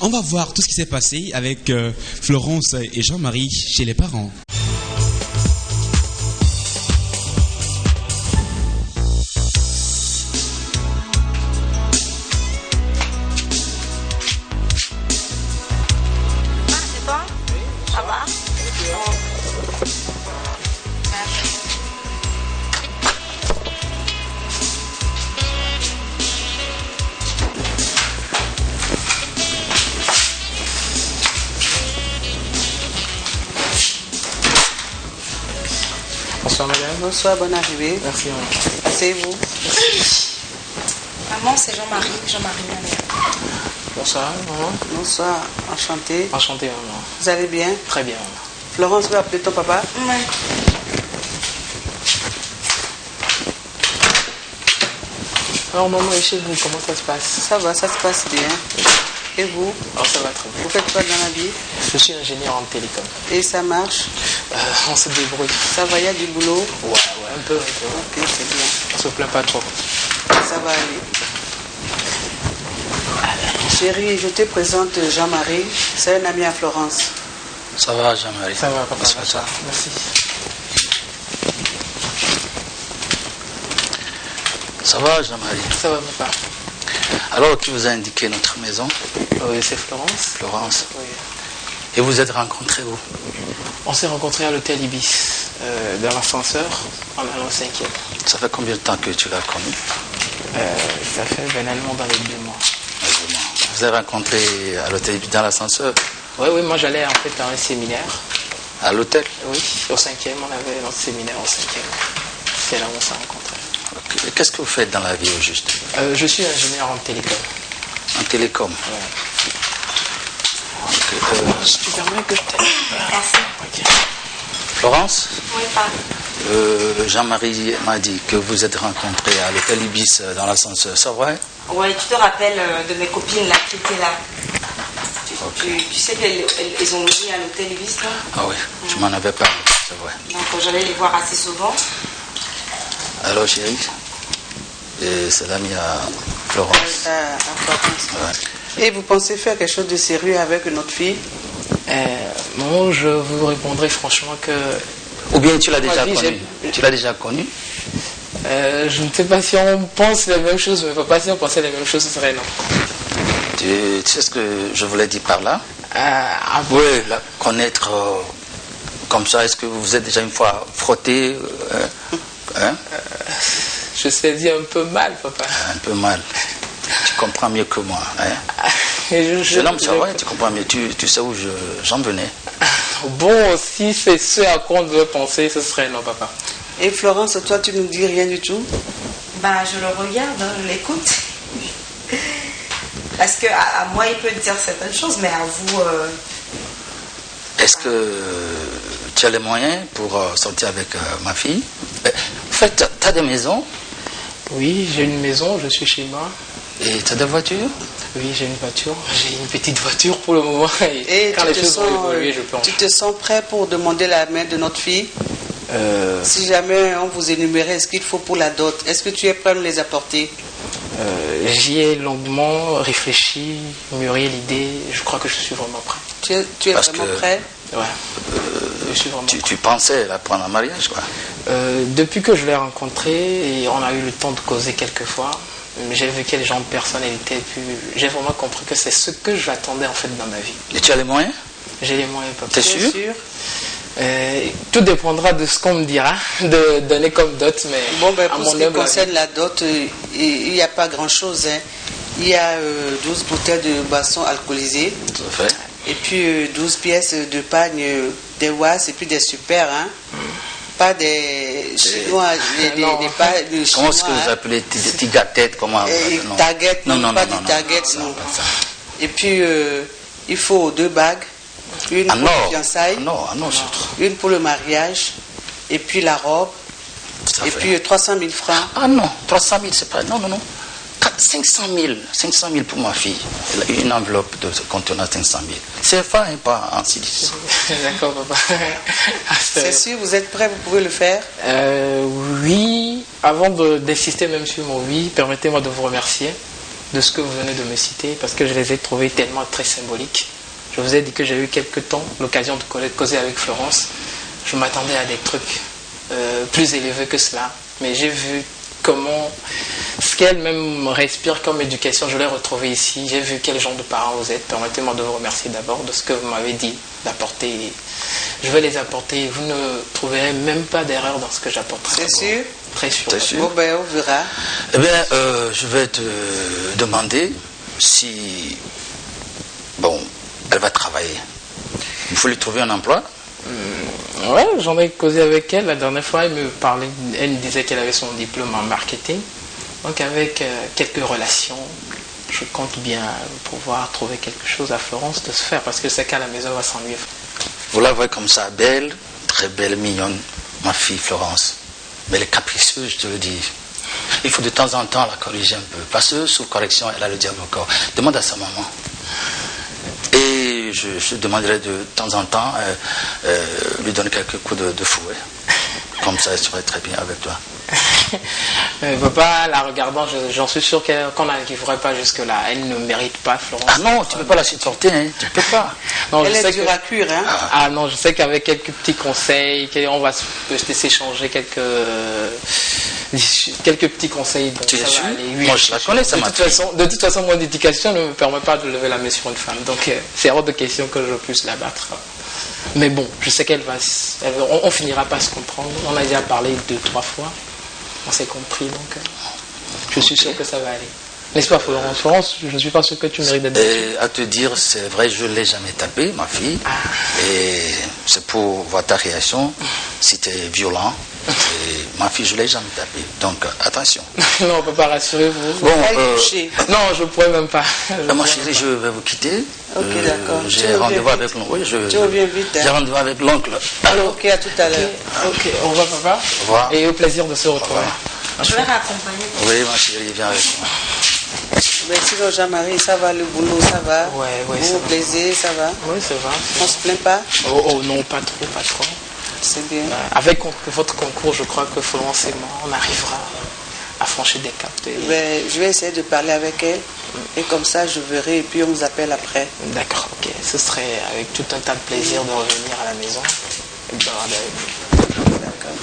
On va voir tout ce qui s'est passé avec Florence et Jean-Marie chez les parents. C'est toi? Ça va? Bonsoir madame. Bonsoir, bonne arrivée. Merci maman. Asseyez-vous. Maman, c'est Jean-Marie, maman. Bonsoir maman. Bonsoir, enchanté. Enchanté maman. Vous allez bien? Très bien maman. Florence veut appeler ton papa? Oui. Alors maman et chérie, comment ça se passe? Ça va, ça se passe bien. Et vous? Alors ça va très bien. Vous faites quoi dans la vie? Je suis ingénieur en télécom. Et ça marche? On se débrouille. Ça va, il y a du boulot? Ouais, un peu. Ok, c'est bien. On se plaint pas trop. Ça va aller. Chérie, je te présente Jean-Marie. C'est un ami à Florence. Ça va, Jean-Marie? Ça va, papa. Ça va. Merci. Ça va, Jean-Marie? Ça va, papa. Alors, qui vous a indiqué notre maison? Oui, c'est Florence. Florence? Oui. Et vous êtes rencontrés où? On s'est rencontrés à l'hôtel Ibis, dans l'ascenseur, en allant au 5e. Ça fait combien de temps que tu l'as connu? Ça fait vénalement dans les 2 mois. Vous avez rencontré à l'hôtel Ibis dans l'ascenseur? Oui, moi j'allais en fait à un séminaire. À l'hôtel? Oui, au 5e, on avait notre séminaire au 5e. C'est là où on s'est rencontrés. Okay. Qu'est-ce que vous faites dans la vie au juste? Je suis ingénieur en télécom. En télécom? Ouais. Okay. Si tu permets que je t'aide. Merci. Okay. Florence? Oui, pas. Jean-Marie m'a dit que vous êtes rencontrés à l'hôtel Ibis dans l'ascenseur, c'est vrai? Oui, tu te rappelles de mes copines là qui étaient là? Tu sais qu'elles ont logé à l'hôtel Ibis là? Ah oui, tu m'en avais parlé, c'est vrai. Donc j'allais les voir assez souvent. Alors chérie, c'est l'ami à Florence. À Florence. Ouais. Et vous pensez faire quelque chose de sérieux avec notre fille? Moi, je vous répondrai franchement que... Ou bien tu l'as déjà connu? Tu l'as déjà connu? Je ne sais pas si on pense la même chose, mais pas si on pensait la même chose, ce serait non. Tu sais ce que je voulais dire par là? Oui, la connaître comme ça, est-ce que vous vous êtes déjà une fois frotté? Je sais dire un peu mal, papa. Un peu mal. Tu comprends mieux que moi. Hein? Jeune homme, ça va, tu comprends mieux. Tu sais où j'en venais. Bon, si c'est ce à quoi on devait penser, ce serait non, papa. Et Florence, toi, tu ne dis rien du tout? Bah, je le regarde, hein, je l'écoute. Parce que à moi, il peut dire certaines choses, mais à vous... Est-ce que tu as les moyens pour sortir avec ma fille? En fait, tu as des maisons? Oui, j'ai une maison, je suis chez moi. Et tu as des voitures? Oui, j'ai une voiture. J'ai une petite voiture pour le moment. Et quand les choses vont évoluer, je peux en... Tu te sens prêt pour demander la main de notre fille? Si jamais on vous énumérait ce qu'il faut pour la dot, est-ce que tu es prêt à nous les apporter? J'y ai longuement réfléchi, mûri l'idée. Je crois que je suis vraiment prêt. Tu es vraiment prêt? Ouais. Je suis vraiment prêt. Tu pensais la prendre en mariage, quoi? Depuis que je l'ai rencontrée, et on a eu le temps de causer quelques fois, j'ai vu quel genre de personne elle était, et puis j'ai vraiment compris que c'est ce que j'attendais en fait dans ma vie. Et tu as les moyens? J'ai les moyens, papa. T'es sûr? Tout dépendra de ce qu'on me dira de donner comme dot, mais bon, ben, à pour mon ce qui humble concerne avis. la dot, il n'y a pas grand-chose. Hein. Il y a 12 bouteilles de boissons alcoolisées. Tout à fait. Et puis 12 pièces de pagne, des was et puis des super. Hein. Pas des chinois, des Comment est-ce que vous appelez des tigatettes? Comment target, non, pas des targets, non. Et puis il faut 2 bagues, une pour les fiançailles, une pour le mariage, et puis la robe, et puis 300 000 francs. Ah non, 300 000 c'est pas... Non. 500 000 pour ma fille. Elle a une enveloppe contenant 500 000. C'est pas, hein, pas en silice. D'accord, papa. C'est sûr, vous êtes prêt, vous pouvez le faire? Oui. Avant d'insister même sur mon oui, permettez-moi de vous remercier de ce que vous venez de me citer, parce que je les ai trouvés tellement très symboliques. Je vous ai dit que j'ai eu quelques temps l'occasion de causer avec Florence. Je m'attendais à des trucs plus élevés que cela, mais j'ai vu comment ce qu'elle-même respire comme éducation, je l'ai retrouvé ici. J'ai vu quel genre de parents vous êtes. Permettez-moi de vous remercier d'abord de ce que vous m'avez dit d'apporter. Je vais les apporter. Vous ne trouverez même pas d'erreur dans ce que j'apporterai. C'est sûr? Très sûr. C'est sûr. Bon, ben, on verra. Eh bien, je vais te demander si... Bon, elle va travailler. Il faut lui trouver un emploi. Ouais, j'en ai causé avec elle. La dernière fois, elle me disait qu'elle avait son diplôme en marketing. Donc avec quelques relations, je compte bien pouvoir trouver quelque chose à Florence de se faire, parce que c'est qu'à la maison, elle va s'ennuyer. Vous la voyez comme ça, belle, très belle, mignonne, ma fille Florence. Mais elle est capricieuse, je te le dis. Il faut de temps en temps la corriger un peu, parce que sous correction, elle a le diable au corps. Demande à sa maman. Et je demanderai de temps en temps lui donner quelques coups de fouet. Comme ça, elle serait très bien avec toi. Papa, la regardant, j'en suis sûr qu'on n'arriverait pas jusque-là. Elle ne mérite pas, Florence. Ah non, tu ne peux pas la supporter, hein. Tu ne peux pas. Non, elle est dure à cuire, hein. Ah non, je sais qu'avec quelques petits conseils, on va s'échanger quelques petits conseils. Donc tu es sûr? Oui, moi, je la connais, ça m'a de toute façon, mon éducation ne me permet pas de lever la main sur une femme. Donc, c'est hors de question que je puisse la battre. Mais bon, je sais on finira par se comprendre. On a déjà parlé 2-3 fois. On s'est compris, donc je suis sûr que ça va aller. N'est-ce pas, Florence? Florence, je ne suis pas sûr que tu mérites d'être battue. À te dire, c'est vrai, je ne l'ai jamais tapé, ma fille. Et c'est pour voir ta réaction. Si tu es violent, et ma fille, je ne l'ai jamais tapé. Donc, attention. Non, on ne peut pas, rassurez-vous. Bon, non, je ne pourrais même pas. Ma chérie, je vais vous quitter. Ok, d'accord. J'ai rendez-vous avec l'oncle. Oui, tu reviens vite. J'ai rendez-vous avec l'oncle. Alors, ok, à tout à l'heure. Ok, au revoir, papa. Au revoir. Et au plaisir de se retrouver. Je vais raccompagner. Oui, ma chérie, viens avec moi. Mais sinon, Jean-Marie, ça va, le boulot, ça va? Ouais, vous plaisez, ça va? Oui, ça va. On se plaint pas? Oh non, pas trop. C'est bien. Avec votre concours, je crois que Florence et moi, on arrivera à franchir des caps. Je vais essayer de parler avec elle. Et comme ça, je verrai et puis on vous appelle après. D'accord, ok. Ce serait avec tout un tas de plaisir de revenir à la maison et de parler avec vous. D'accord.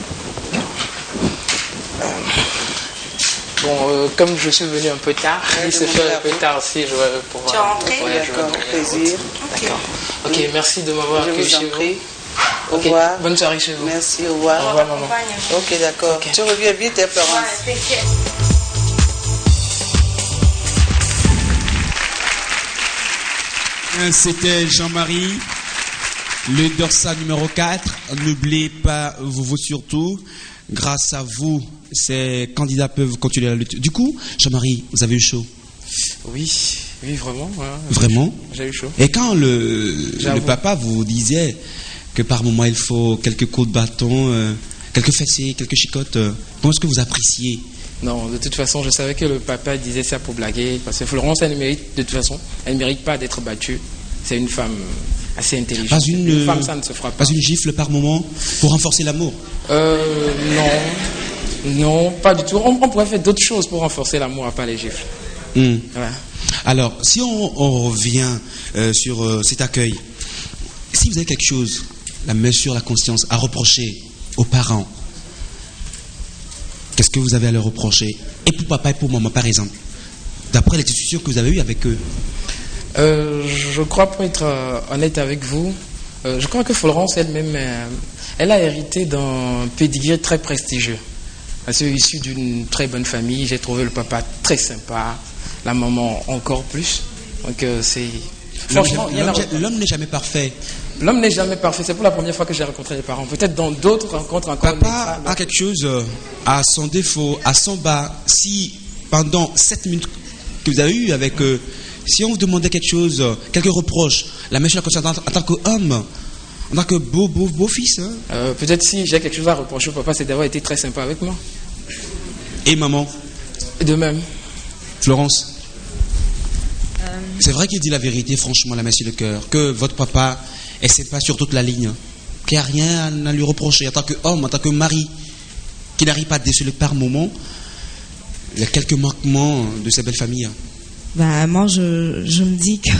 Bon, comme je suis venu un peu tard, il se fait un peu tard aussi, je vais pouvoir... Tu es rentré? D'accord, plaisir. D'accord. Ok, merci de m'avoir accueilli chez vous. Au revoir. Bonne soirée chez vous. Merci, au revoir. Au revoir, maman. Ok, d'accord. Okay. Tu reviens vite, hein, Florence. C'était Jean-Marie, le Dorsa numéro 4. N'oubliez pas, vous surtout, grâce à vous, ces candidats peuvent continuer la lutte. Du coup, Jean-Marie, vous avez eu chaud? Oui, vraiment. Hein, vraiment? J'ai eu chaud. Et quand le papa vous disait que par moment il faut quelques coups de bâton, quelques fessées, quelques chicottes, comment est-ce que vous appréciez? Non, de toute façon, je savais que le papa disait ça pour blaguer, parce que Florence, elle mérite, de toute façon, elle ne mérite pas d'être battue. C'est une femme assez intelligente. Une femme, ça ne se fera pas. Pas une gifle par moment pour renforcer l'amour? Non, pas du tout. On pourrait faire d'autres choses pour renforcer l'amour, à part les gifles. Ouais. Alors, si on revient sur cet accueil, si vous avez quelque chose, la main sur la conscience, à reprocher aux parents, qu'est-ce que vous avez à leur reprocher? Et pour papa et pour maman, par exemple, d'après les discussions que vous avez eues avec eux? Je crois, pour être honnête avec vous, Je crois que Florence elle-même, elle a hérité d'un pédigré très prestigieux. Elle est issue d'une très bonne famille. J'ai trouvé le papa très sympa, la maman encore plus. Donc c'est... Franchement, l'homme n'est jamais parfait. L'homme n'est jamais parfait. C'est pour la première fois que j'ai rencontré les parents. Peut-être dans d'autres rencontres encore. Papa a quelque chose à son défaut, à son bas. Si pendant 7 minutes que vous avez eues avec... si on vous demandait quelque chose, quelques reproches, la même chose en tant qu'homme, en tant que beau-fils. Hein? Peut-être si j'ai quelque chose à reprocher au papa, c'est d'avoir été très sympa avec moi. Et maman? De même. Florence? C'est vrai qu'il dit la vérité, franchement, la main sur le cœur, que votre papa est sympa sur toute la ligne, qu'il n'y a rien à lui reprocher en tant qu'homme, en tant que mari, qui n'arrive pas à déceler par moment. Il y a quelques manquements de ces belles familles. Moi, je me dis que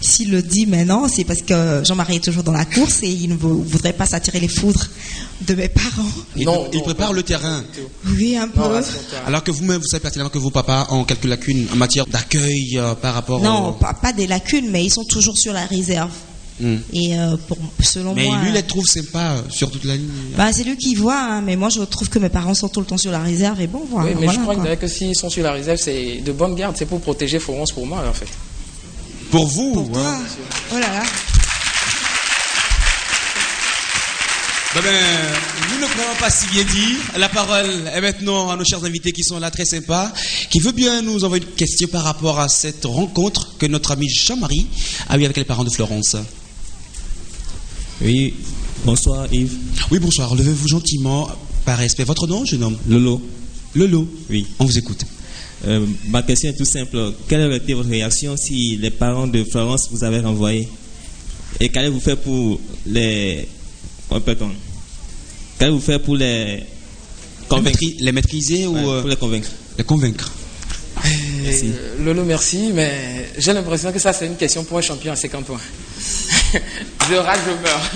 s'il le dit maintenant, c'est parce que Jean-Marie est toujours dans la course et il ne voudrait pas s'attirer les foudres de mes parents. Il prépare le terrain. Oui, un peu. Alors que vous-même, vous savez pertinemment que vos papas ont quelques lacunes en matière d'accueil par rapport... Non, pas des lacunes, mais ils sont toujours sur la réserve. Et selon moi... Mais lui, il les trouve sympas sur toute la ligne. C'est lui qui voit, hein, mais moi je trouve que mes parents sont tout le temps sur la réserve et bon, voilà. Oui, mais je crois que s'ils sont sur la réserve, c'est de bonne garde, c'est pour protéger Florence pour moi en fait. Pour vous? Pour toi. Oh là là. Nous ne prenons pas si bien dire. La parole est maintenant à nos chers invités qui sont là très sympas, qui veut bien nous envoyer une question par rapport à cette rencontre que notre ami Jean-Marie a eu avec les parents de Florence. Oui, bonsoir Yves. Oui, bonsoir. Levez-vous gentiment, par respect. Votre nom, jeune homme? Lolo. Lolo? Oui. On vous écoute. Ma question est tout simple. Quelle aurait été votre réaction si les parents de Florence vous avaient renvoyé? Et qu'allez-vous faire pour les... Qu'allez-vous faire pour les convaincre? Les maîtriser ou... pour les convaincre. Les convaincre. Merci. Lolo, merci, mais j'ai l'impression que ça c'est une question pour un champion à 50 points. Je rate, je meurs.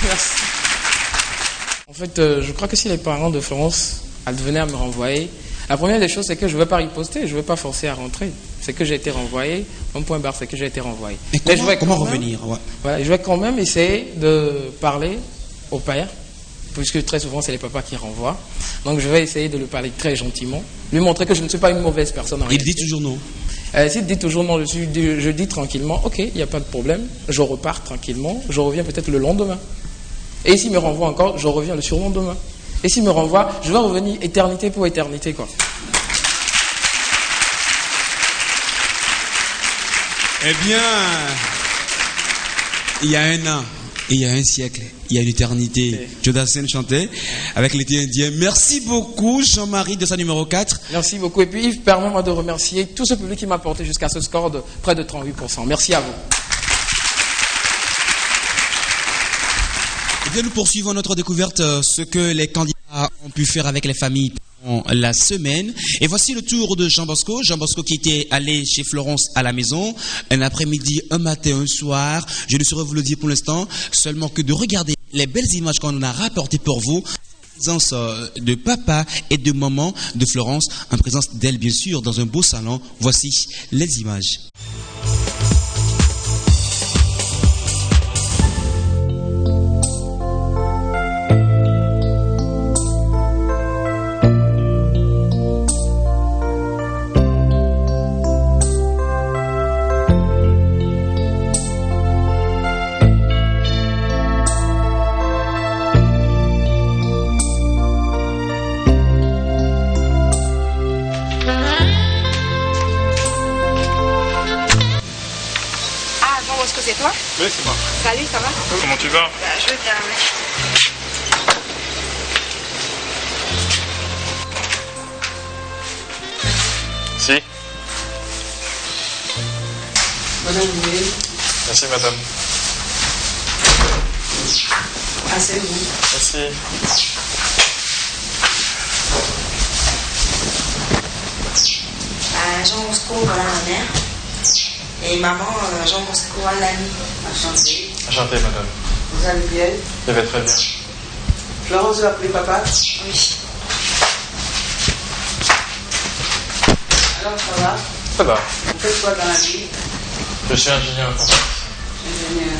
Merci. En fait, je crois que si les parents de Florence venaient à me renvoyer, la première des choses c'est que je ne vais pas riposter, je ne vais pas forcer à rentrer. C'est que j'ai été renvoyé, mon point barre c'est que j'ai été renvoyé. Mais comment revenir? Voilà, je vais quand même essayer de parler au père, puisque très souvent c'est les papas qui renvoient. Donc je vais essayer de lui parler très gentiment, lui montrer que je ne suis pas une mauvaise personne en réalité. Il dit toujours non? S'il dit toujours non, je dis tranquillement, ok, il n'y a pas de problème, je repars tranquillement, je reviens peut-être le lendemain. Et s'il me renvoie encore, je reviens le surlendemain. Et s'il me renvoie, je vais revenir éternité pour éternité, quoi. Eh bien, il y a un an, il y a un siècle, il y a une éternité. Jodassin chantait avec l'été indien. Merci beaucoup, Jean-Marie, de sa numéro 4. Merci beaucoup. Et puis, Yves, permets-moi de remercier tout ce public qui m'a porté jusqu'à ce score de près de 38%. Merci à vous. Eh bien, nous poursuivons notre découverte, ce que les candidats ont pu faire avec les familles la semaine. Et voici le tour de Jean Bosco. Jean Bosco qui était allé chez Florence à la maison, un après-midi, un matin, un soir. Je ne saurais vous le dire pour l'instant, seulement que de regarder les belles images qu'on a rapportées pour vous, en présence de papa et de maman de Florence, en présence d'elle bien sûr, dans un beau salon. Voici les images. C'est toi? Oui, c'est moi. Salut, ça va? Comment tu vas? Je vais bien, oui. Si. Madame, oui. Merci, madame. Asseyez-vous. Merci. Jean Bosco, voilà ma mère. Et maman, Jean Bosco, l'ami. Enchanté. Enchanté, madame. Vous allez bien? Je vais très bien. Florence, vous appelez papa? Oui. Alors, ça va? Ça va. Vous faites quoi dans la vie? Je suis ingénieur informatique. ingénieur.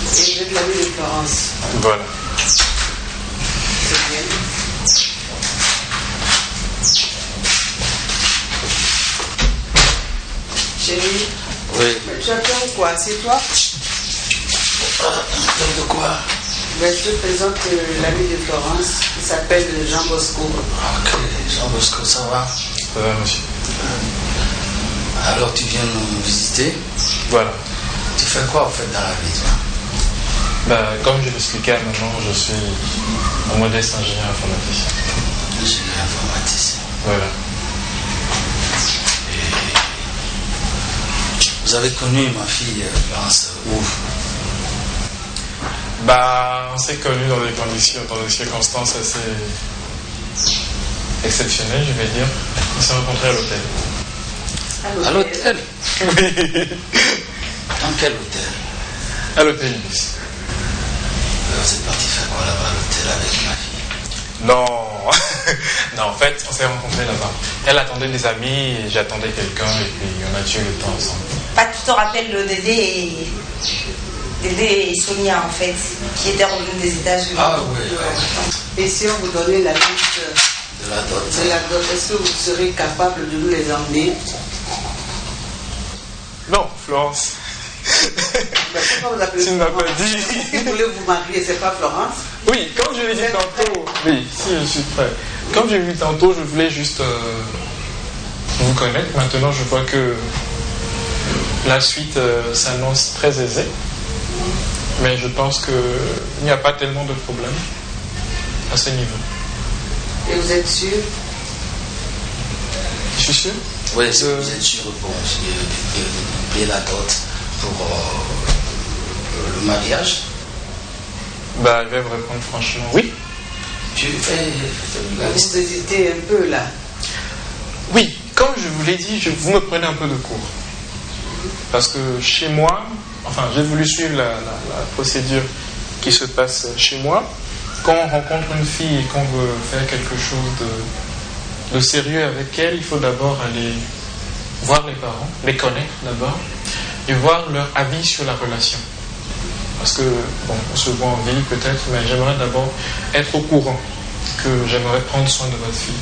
Et vous êtes l'ami de Florence. Voilà. C'est bien. Chérie. Oui. Mais tu as peur ou quoi? C'est toi? De quoi? Ben, je te présente l'ami de Florence. Il s'appelle Jean Bosco. Ok, Jean Bosco, ça va? Ça va, monsieur. Alors tu viens nous visiter? Voilà. Tu fais quoi en fait dans la vie, toi? Comme je l'expliquais à maman, je suis un modeste ingénieur informaticien. Ingénieur informaticien. Voilà. Et vous avez connu ma fille Florence où? On s'est connus dans des conditions, dans des circonstances assez exceptionnelles, je vais dire. On s'est rencontrés à l'hôtel. À l'hôtel? Oui. Dans quel hôtel? À l'hôtel Ibis. Vous êtes parti faire quoi là-bas à l'hôtel avec ma fille? Non. Non, en fait, on s'est rencontrés là-bas. Elle attendait des amis et j'attendais quelqu'un et puis on a tué le temps ensemble. Pas tu te rappelles le Dédé et Sonia en fait, qui étaient revenus des États-Unis. Ah oui. Et si on vous donnait la liste de la dot, est-ce que vous serez capable de nous les emmener? Non, Florence. Pourquoi vous appelez tu ne m'as pas dit. Si vous voulez vous marier, c'est pas Florence? Oui, comme je l'ai dit tantôt. Oui, si je suis prêt. Comme j'ai dit tantôt, je voulais juste vous connaître. Maintenant, je vois que la suite s'annonce très aisée. Mais je pense qu'il n'y a pas tellement de problèmes à ce niveau. Et vous êtes sûr? Je suis sûr? Oui, vous êtes sûr de payer la dot pour le mariage? Je vais vous répondre franchement, oui. Vous hésitez un peu là. Oui, comme je vous l'ai dit, vous me prenez un peu de court. Parce que chez moi, j'ai voulu suivre la procédure qui se passe chez moi. Quand on rencontre une fille et qu'on veut faire quelque chose de sérieux avec elle, il faut d'abord aller voir les parents, les connaître d'abord, et voir leur avis sur la relation. Parce que, on se voit en ville peut-être, mais j'aimerais d'abord être au courant que j'aimerais prendre soin de votre fille.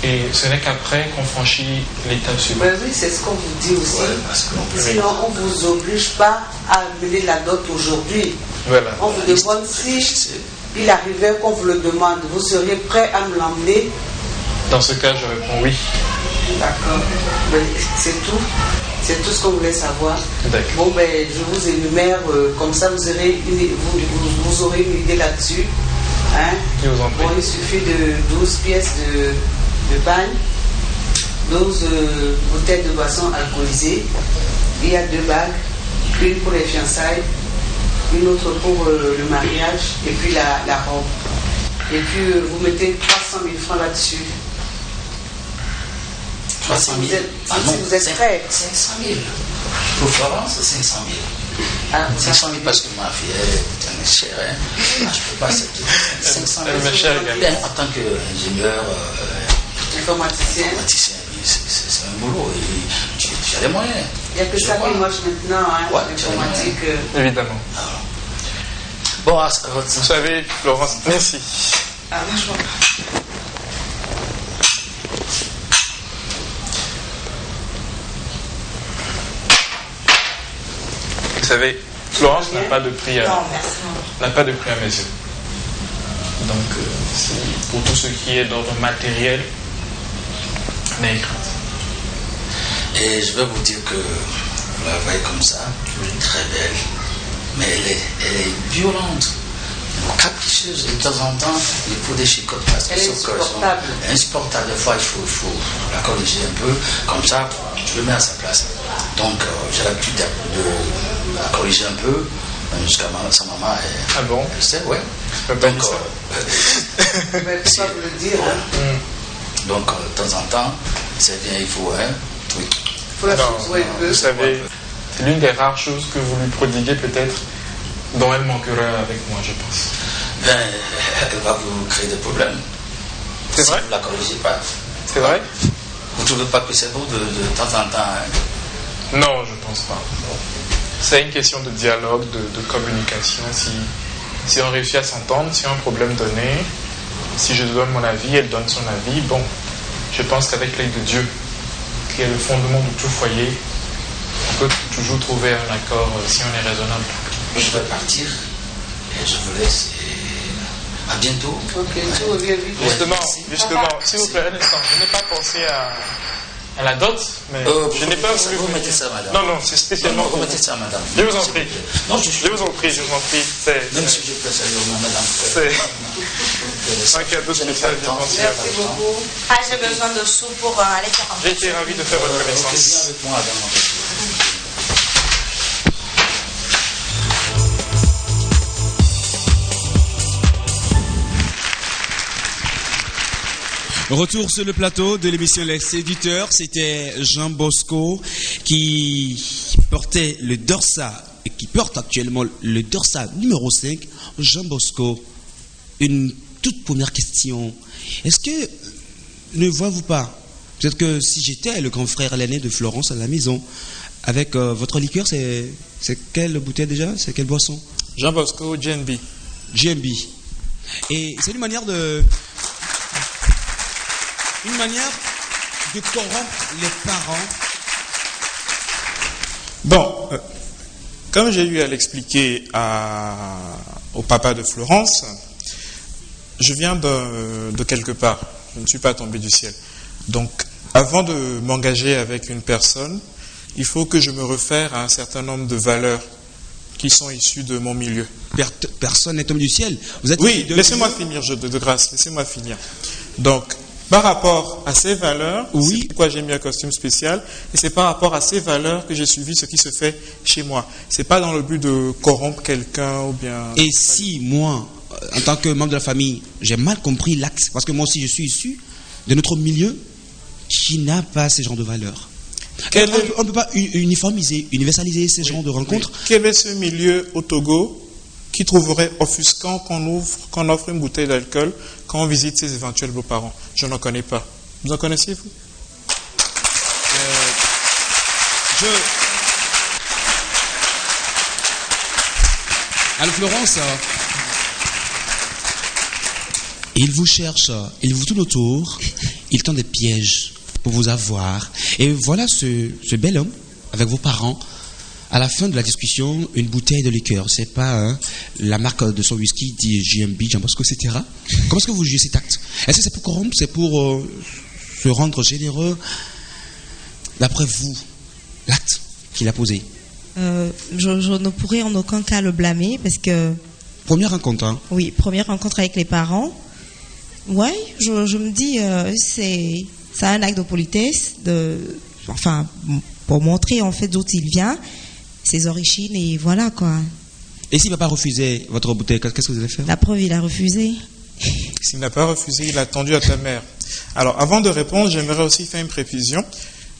Et ce n'est qu'après qu'on franchit l'étape suivante. Oui, c'est ce qu'on vous dit aussi. Sinon, on ne vous oblige pas à amener la dot aujourd'hui. Voilà. On vous demande si il arrivait qu'on vous le demande, vous seriez prêt à me l'emmener? Dans ce cas, je réponds oui. D'accord. C'est tout. C'est tout ce qu'on voulait savoir. D'accord. Je vous énumère, comme ça vous aurez une idée là-dessus. Hein? Il suffit de 12 pièces de bagne, 12 bouteilles de boissons alcoolisées. Il y a 2 bagues, une pour les fiançailles, une autre pour le mariage, et puis la robe. Et puis vous mettez 300 000 francs là-dessus. 300 000. Si vous êtes prêts. 500 000. Pour Florence, 500 000. 500 000 parce que ma fille est chère. Hein. Je ne peux pas accepter 500 000. En tant qu'ingénieur, informaticien, c'est un boulot. Et tu as les moyens. Il n'y a que ça qui marche maintenant, l'informatique. Évidemment. Bon, vous savez, Florence, merci. Franchement. Vous savez, Florence n'a pas de prix à mes yeux. Donc, pour tout ce qui est d'ordre matériel, n'ayez crainte. Et je vais vous dire que vous la voyez comme ça, très belle, mais elle est violente, capricieuse. De temps en temps, il faut des chicottes parce elle est insupportable. Insupportable. Des fois, il faut la corriger un peu, comme ça, je le mets à sa place. Donc, j'ai l'habitude de la corriger un peu, jusqu'à sa maman. Ah bon? Elle sait, ouais. Donc, je vais pas vous le dire. Donc, de temps en temps, c'est bien, il faut, oui. Vous savez, c'est l'une des rares choses que vous lui prodiguez peut-être, dont elle manquera avec moi, je pense. Elle va vous créer des problèmes. C'est vrai? Si vous ne la corrigez pas. C'est vrai? Vous ne trouvez pas que c'est beau de temps en temps? Non, je pense pas. c'est une question de dialogue, de communication. Si on réussit à s'entendre, si on a un problème donné, si je donne mon avis, elle donne son avis, bon, je pense qu'avec l'aide de Dieu, qui est le fondement de tout foyer, on peut toujours trouver un accord si on est raisonnable. Je vais partir et je vous laisse. À bientôt. Ok, tu reviens vite. Justement, s'il vous plaît, un instant, je n'ai pas pensé à la dot, mais je n'ai pas voulu. Vous mettez ça, madame. Non, c'est spécialement. Vous mettez ça, madame. Je vous en prie. Non, je vous en prie. Même si je place à madame. C'est un cadeau spécial. Merci beaucoup. Ah, j'ai besoin de sous pour aller faire un peu. J'ai été ravi de faire votre connaissance. Viens avec moi, madame. Retour sur le plateau de l'émission Les Séducteurs, c'était Jean Bosco qui portait le Dorsa et qui porte actuellement le Dorsa numéro 5. Jean Bosco, une toute première question. Est-ce que ne voyez-vous pas, peut-être que si j'étais le grand frère l'aîné de Florence à la maison, avec votre liqueur, c'est quelle bouteille déjà? C'est quelle boisson? Jean Bosco, GNB. GNB. Et c'est une manière de corrompre les parents. Bon, comme j'ai eu à l'expliquer au papa de Florence, je viens de quelque part. Je ne suis pas tombé du ciel. Donc, avant de m'engager avec une personne, il faut que je me réfère à un certain nombre de valeurs qui sont issues de mon milieu. Personne n'est tombé du ciel. Vous êtes oui, laissez-moi finir, de grâce, laissez-moi finir. Donc, par rapport à ces valeurs, oui. C'est pourquoi j'ai mis un costume spécial, et c'est par rapport à ces valeurs que j'ai suivi ce qui se fait chez moi. C'est pas dans le but de corrompre quelqu'un ou bien... Et si moi, en tant que membre de la famille, j'ai mal compris l'acte, parce que moi aussi je suis issu de notre milieu qui n'a pas ce genre de valeurs. On ne peut pas universaliser ces genres de rencontres. Oui. Quel est ce milieu au Togo qui trouverait offusquant qu'on offre une bouteille d'alcool quand on visite ses éventuels beaux-parents? Je n'en connais pas. Vous en connaissez, vous? Alors Florence, il vous cherche, il vous tourne autour, il tend des pièges pour vous avoir. Et voilà ce bel homme avec vos parents. À la fin de la discussion, une bouteille de liqueur, c'est pas la marque de son whisky dit GMB, Jean Bosco, etc. Comment est-ce que vous jugez cet acte? Est-ce que c'est pour corrompre, c'est pour se rendre généreux? D'après vous, l'acte qu'il a posé? Je ne pourrais en aucun cas le blâmer parce que... Première rencontre, hein? Oui, première rencontre avec les parents. Ouais, je me dis, c'est un acte de politesse, pour montrer en fait d'où il vient, ses origines, et voilà quoi. Et s'il n'a pas refusé votre bouteille, qu'est-ce que vous allez faire? La preuve, il a refusé. S'il n'a pas refusé, il a tendu à ta mère. Alors, avant de répondre, j'aimerais aussi faire une précision.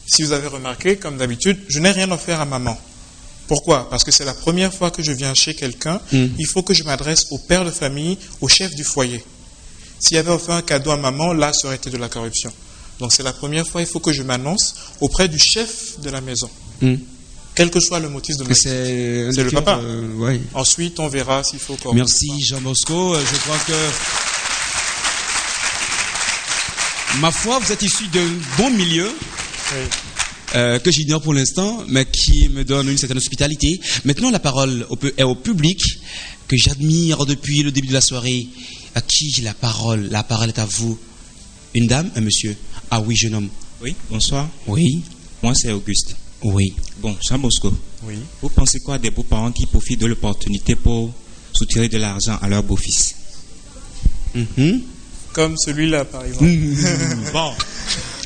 Si vous avez remarqué, comme d'habitude, je n'ai rien offert à maman. Pourquoi? Parce que c'est la première fois que je viens chez quelqu'un. Il faut que je m'adresse au père de famille, au chef du foyer. S'il y avait offert un cadeau à maman, là, ça aurait été de la corruption. Donc c'est la première fois, il faut que je m'annonce auprès du chef de la maison. Quel que soit le motif de ma c'est le papa. Ouais. Ensuite, on verra s'il faut... Merci Jean Bosco. Je crois que... Ma foi, vous êtes issu d'un bon milieu. Oui. Que j'ignore pour l'instant, mais qui me donne une certaine hospitalité. Maintenant, la parole est au public, que j'admire depuis le début de la soirée. À qui j'ai la parole? La parole est à vous. Une dame, un monsieur? Ah oui, jeune homme. Oui, bonsoir. Oui. Moi, c'est Auguste. Oui. Bon, Jean Bosco. Oui. Vous pensez quoi des beaux-parents qui profitent de l'opportunité pour soutirer de l'argent à leur beau-fils? Comme celui-là, par exemple. Bon.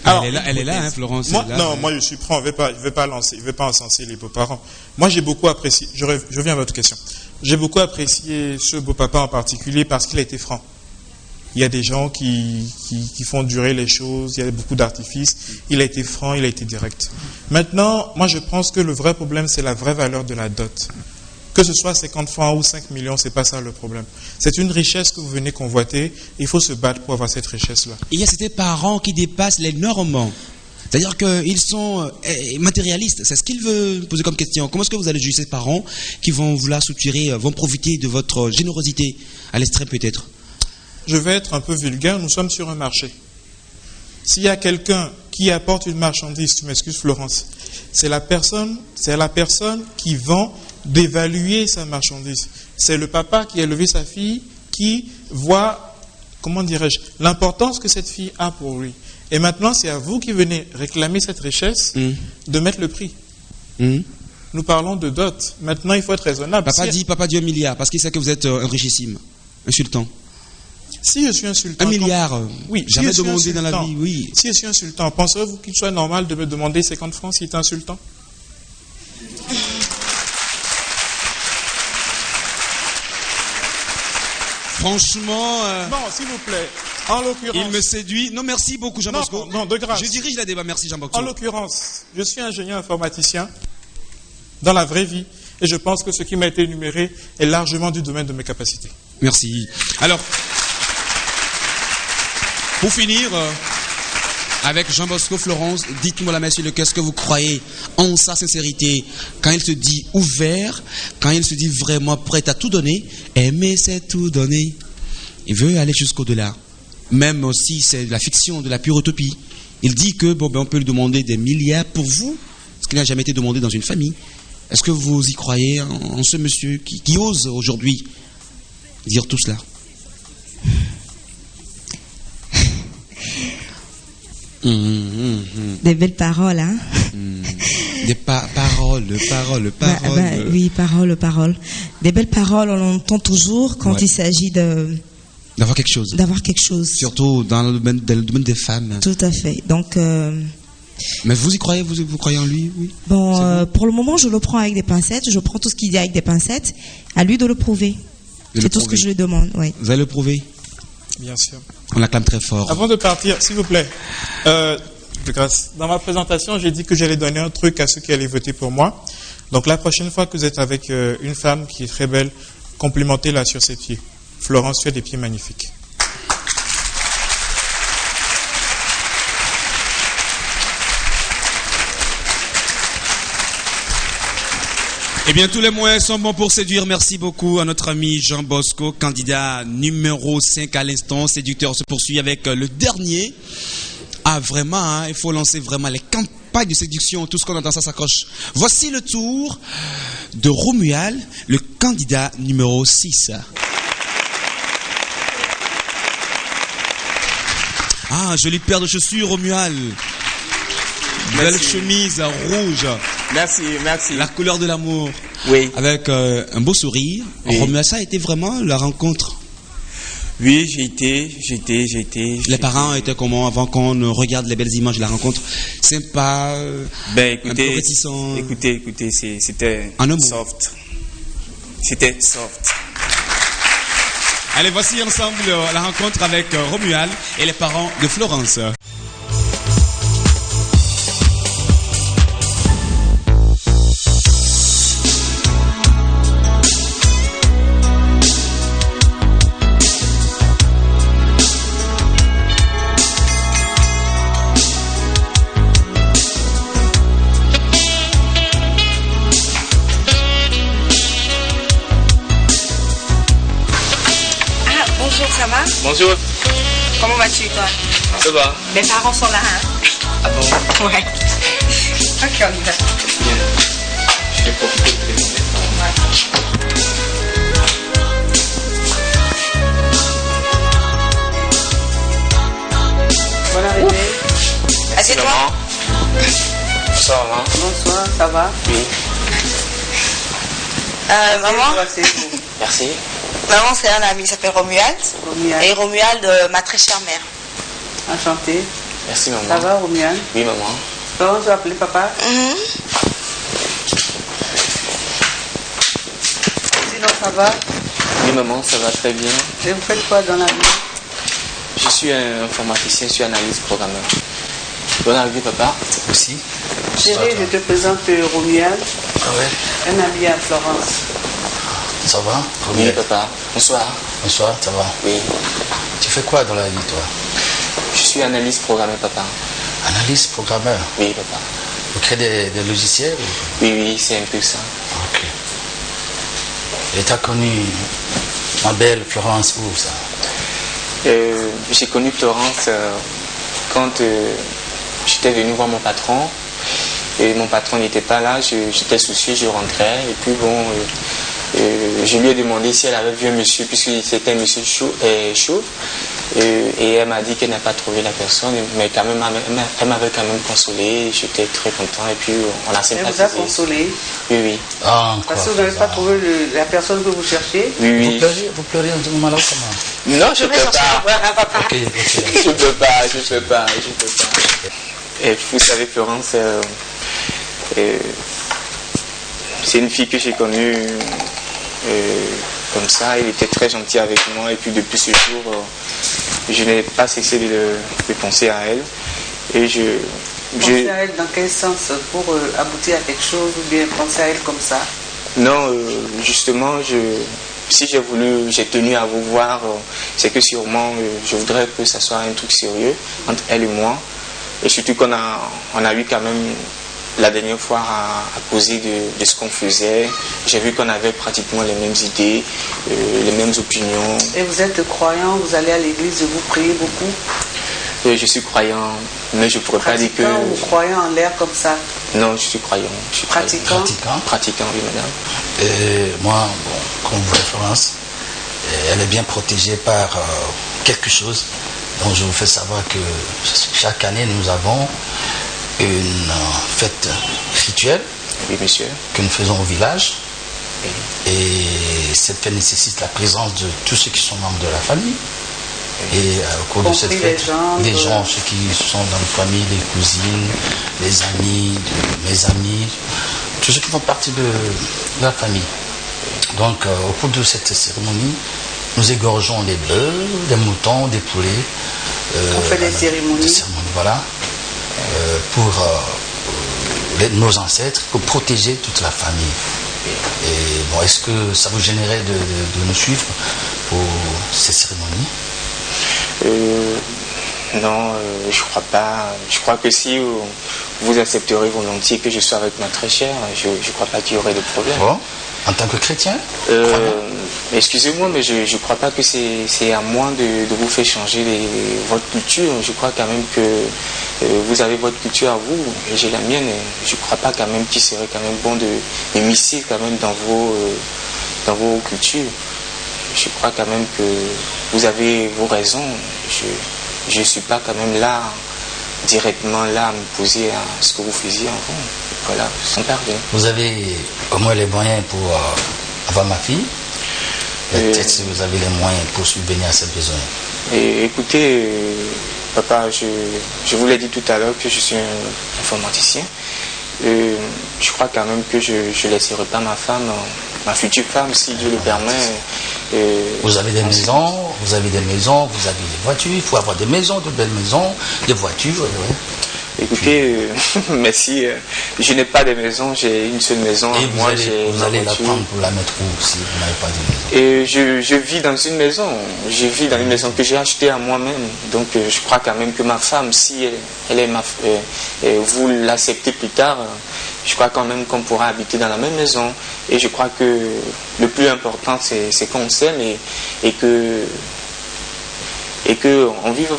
Alors, elle est là, hein, Florence. Moi, moi, je suis prêt. Je ne vais pas encenser les beaux-parents. Moi, j'ai beaucoup apprécié. Je reviens à votre question. J'ai beaucoup apprécié ce beau-papa en particulier parce qu'il a été franc. Il y a des gens qui font durer les choses, il y a beaucoup d'artifices. Il a été franc, il a été direct. Maintenant, moi je pense que le vrai problème, c'est la vraie valeur de la dot. Que ce soit 50 francs ou 5 millions, c'est pas ça le problème. C'est une richesse que vous venez convoiter, il faut se battre pour avoir cette richesse-là. Il y a ces parents qui dépassent les normes. C'est-à-dire qu'ils sont matérialistes. C'est ce qu'il veut poser comme question. Comment est-ce que vous allez juger ces parents qui vont vouloir soutirer, vont profiter de votre générosité à l'extrême peut-être? Je vais être un peu vulgaire, nous sommes sur un marché. S'il y a quelqu'un qui apporte une marchandise, tu m'excuses Florence, c'est la personne qui vend d'évaluer sa marchandise. C'est le papa qui a élevé sa fille, qui voit, comment dirais-je, l'importance que cette fille a pour lui. Et maintenant, c'est à vous qui venez réclamer cette richesse de mettre le prix. Nous parlons de dot. Maintenant, il faut être raisonnable. Papa dit 1 milliard, parce qu'il sait que vous êtes un richissime, un sultan. Si je suis insultant... 1 milliard, oui, jamais demandé dans la vie, oui. Si je suis insultant, penserez-vous qu'il soit normal de me demander 50 francs si tu es insultant? Franchement... Non, s'il vous plaît, en l'occurrence... Il me séduit. Non, merci beaucoup, Jean Bosco. Non, de grâce. Je dirige le débat, merci Jean Bosco. En l'occurrence, je suis ingénieur informaticien dans la vraie vie et je pense que ce qui m'a été énuméré est largement du domaine de mes capacités. Merci. Alors, pour finir, avec Jean Bosco Florence, dites-moi la main sur le cœur, est-ce que vous croyez en sa sincérité quand il se dit ouvert, quand il se dit vraiment prêt à tout donner? Aimer, c'est tout donner. Il veut aller jusqu'au-delà. Même si c'est de la fiction, de la pure utopie. Il dit que on peut lui demander des milliards pour vous, ce qui n'a jamais été demandé dans une famille. Est-ce que vous y croyez en ce monsieur qui ose aujourd'hui dire tout cela? Des belles paroles, hein? Des paroles. Oui, paroles. Des belles paroles, on l'entend toujours quand il s'agit d'avoir quelque chose. Surtout dans le domaine des femmes. Tout à fait. Donc. Mais vous y croyez, vous croyez en lui, oui? Bon, pour le moment, je le prends avec des pincettes. Je prends tout ce qu'il dit avec des pincettes. À lui de le prouver. C'est tout ce que je lui demande. Oui. Vous allez le prouver? Bien sûr. On l'acclame très fort. Avant de partir, s'il vous plaît, dans ma présentation, j'ai dit que j'allais donner un truc à ceux qui allaient voter pour moi. Donc la prochaine fois que vous êtes avec une femme qui est très belle, complimentez-la sur ses pieds. Florence, tu as des pieds magnifiques. Eh bien, tous les moyens sont bons pour séduire. Merci beaucoup à notre ami Jean Bosco, candidat numéro 5 à l'instant. Séducteur se poursuit avec le dernier. Ah, vraiment, il faut lancer vraiment les campagnes de séduction. Tout ce qu'on entend, ça s'accroche. Voici le tour de Romuald, le candidat numéro 6. Ah, jolie paire de chaussures, Romuald. Belle chemise rouge. Merci. La couleur de l'amour. Oui. Avec un beau sourire. Oui. Romuald, ça a été vraiment la rencontre. Oui, j'ai été. Les parents étaient comment avant qu'on regarde les belles images de la rencontre? Sympa, écoutez, un peu réticent. Écoutez, c'était soft. C'était soft. Allez, voici ensemble la rencontre avec Romuald et les parents de Florence. Bonjour. Comment vas-tu, toi? Ça va. Mes parents sont là, hein? Ah bon? Ouais. Ok, on y va. Bien. Je vais profiter de les Bonne arrivée. Assieds-toi. Bonsoir, maman. Bonsoir, ça va? Oui. Maman? Merci. Maman, c'est un ami, il s'appelle Romuald. Et Romuald, ma très chère mère. Enchanté. Merci, maman. Ça va, Romuald? Oui, maman. Florence, tu vas appeler papa? Sinon, ça va? Oui, maman, ça va très bien. Et vous faites quoi dans la vie? Je suis un informaticien, je suis analyste programmeur. Bonne arrivée, papa. Aussi. Chérie, je te présente Romuald. Ah ouais? Un ami à Florence. Ça va? Oui, papa. Bonsoir. Bonsoir, ça va? Oui. Tu fais quoi dans la vie, toi? Je suis analyste programmeur, papa. Analyste, programmeur. Oui, papa. Vous créez des logiciels? Oui, c'est un peu ça. Ok. Et tu as connu ma belle Florence où ça? J'ai connu Florence quand j'étais venu voir mon patron. Et mon patron n'était pas là, j'étais soucieux, je rentrais. Et puis bon, je lui ai demandé si elle avait vu un monsieur, puisque c'était un monsieur chaud. Et elle m'a dit qu'elle n'a pas trouvé la personne, mais quand même, elle m'avait quand même consolé. J'étais très content et puis on a sympathisé. Elle vous a consolé? Oui. Parce que vous n'avez pas trouvé la personne que vous cherchez? Oui. Vous pleurez dans ce moment-là ou comment? Non, je ne peux pas. Okay. Je peux pas. Et vous savez, Florence, c'est une fille que j'ai connue comme ça. Elle était très gentille avec moi et puis depuis ce jour, je n'ai pas cessé de penser à elle. Et penser à elle dans quel sens? Pour aboutir à quelque chose ou bien penser à elle comme ça? Non, justement, si j'ai tenu à vous voir, c'est que sûrement je voudrais que ça soit un truc sérieux entre elle et moi. Et surtout qu'on a eu quand même la dernière fois à causer de ce qu'on faisait. J'ai vu qu'on avait pratiquement les mêmes idées, les mêmes opinions. Et vous êtes croyant, vous allez à l'église, vous priez beaucoup? Je suis croyant, mais je ne pourrais pas dire que... Pratiquant ou croyant en l'air comme ça? Non, je suis croyant. Pratiquant? Pratiquant, oui, madame. Et moi, comme vous voyez Florence, elle est bien protégée par quelque chose. Donc je vous fais savoir que chaque année nous avons une fête rituelle, oui, monsieur, que nous faisons au village. Oui. Et cette fête nécessite la présence de tous ceux qui sont membres de la famille. Oui. Et au cours de cette fête, des gens, ceux qui sont dans la famille, les cousines, les amis, mes amis, tous ceux qui font partie de la famille. Donc au cours de cette cérémonie, nous égorgeons des bœufs, des moutons, des poulets. On fait des cérémonies. Voilà. Pour nos ancêtres, pour protéger toute la famille. Et bon, est-ce que ça vous gênerait de nous suivre pour ces cérémonies? Non, je crois pas. Je crois que si vous accepterez volontiers que je sois avec ma très chère, je ne crois pas qu'il y aurait de problème. Bon. En tant que chrétien? Excusez-moi, mais je ne crois pas que c'est à moi de vous faire changer votre culture. Je crois quand même que vous avez votre culture à vous et j'ai la mienne. Et je ne crois pas quand même qu'il serait quand même bon de m'immiscer quand même dans vos cultures. Je crois quand même que vous avez vos raisons. Je ne suis pas quand même là, directement là, à me poser à ce que vous faisiez avant. Voilà, sans pardon. Vous avez au moins les moyens pour avoir ma fille? Peut-être si vous avez les moyens pour subvenir à ses besoins. Écoutez, papa, je vous l'ai dit tout à l'heure que je suis un informaticien. Je crois quand même que je ne laisserai pas ma femme, ma future femme, si Dieu le permet. Vous avez des maisons, vous avez des voitures, il faut avoir des maisons, de belles maisons, des voitures. Ouais. Écoutez, merci. Je n'ai pas de maison, j'ai une seule maison. Et vous allez la prendre pour la mettre où si vous n'avez pas de maison? Et je vis dans une maison. Je vis dans une maison que j'ai achetée à moi-même. Donc je crois quand même que ma femme, si elle est vous l'acceptez plus tard, je crois quand même qu'on pourra habiter dans la même maison. Et je crois que le plus important, c'est qu'on s'aime et qu'on vive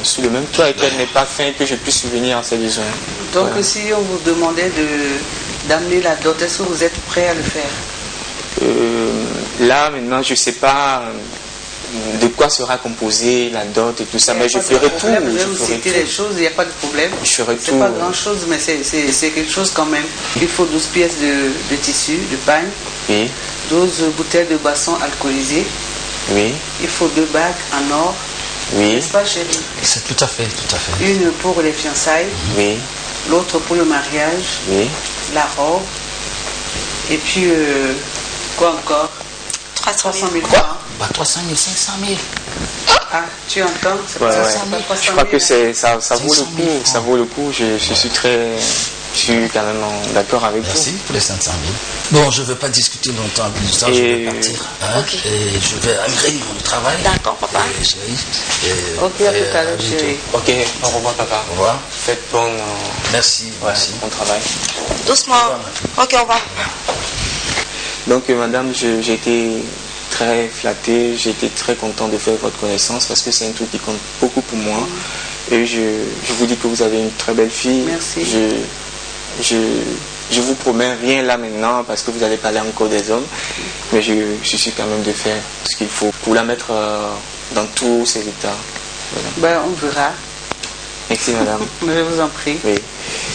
sous le même toit et qu'elle n'ait pas faim et que je puisse subvenir à ses besoins. Donc si on vous demandait d'amener la dot, est-ce que vous êtes prêt à le faire? Là, maintenant, je ne sais pas de quoi sera composée la dot et tout ça, mais je ferai tout. Je vais vous citer les choses, il n'y a pas de problème. Je ferai tout. C'est pas grand-chose, mais c'est quelque chose quand même. Il faut 12 pièces de tissu, de pagne. Oui. 12 bouteilles de boissons alcoolisées. Oui. Il faut 2 bagues en or. Oui. N'est-ce pas, chérie? C'est tout à fait. Une pour les fiançailles. Oui. L'autre pour le mariage. Oui. La robe. Et puis, quoi encore? 300 000 francs. 300 000, 500 000. Ah, tu entends? Ouais. Je crois que ça vaut le coup. Ça vaut le coup. Je suis quand même d'accord avec vous. Merci pour les 500 000. Bon, je ne veux pas discuter longtemps avec vous, je vais partir. Hein? Okay. Et je vais à une réunion de travail. D'accord, papa. Ok, à tout à l'heure, chérie. Ok, au revoir, papa. Au revoir. Faites bonne... Merci. Merci. Bon travail. Doucement. Ok, au revoir. Donc, madame, j'ai été très flatté, j'ai été très content de faire votre connaissance parce que c'est un truc qui compte beaucoup pour moi. Et je vous dis que vous avez une très belle fille. Merci. Je vous promets rien là maintenant parce que vous allez parler encore des hommes, mais je suis quand même de faire ce qu'il faut pour la mettre dans tous ses états. Ben, Voilà. on verra. Merci madame. Je vous en prie. Oui.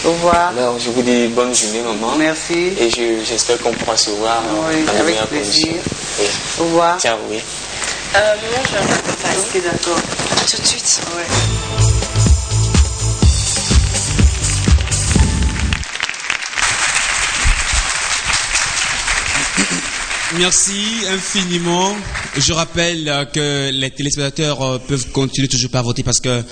Au revoir. Alors je vous dis bonne journée maman. Merci. Et j'espère qu'on pourra se voir. Oui, avec plaisir. Oui. Au revoir. Ciao, oui. Maman, je vais faire. Ok, d'accord. Tout de suite. Ouais. Merci infiniment. Je rappelle que les téléspectateurs peuvent continuer toujours par voter parce que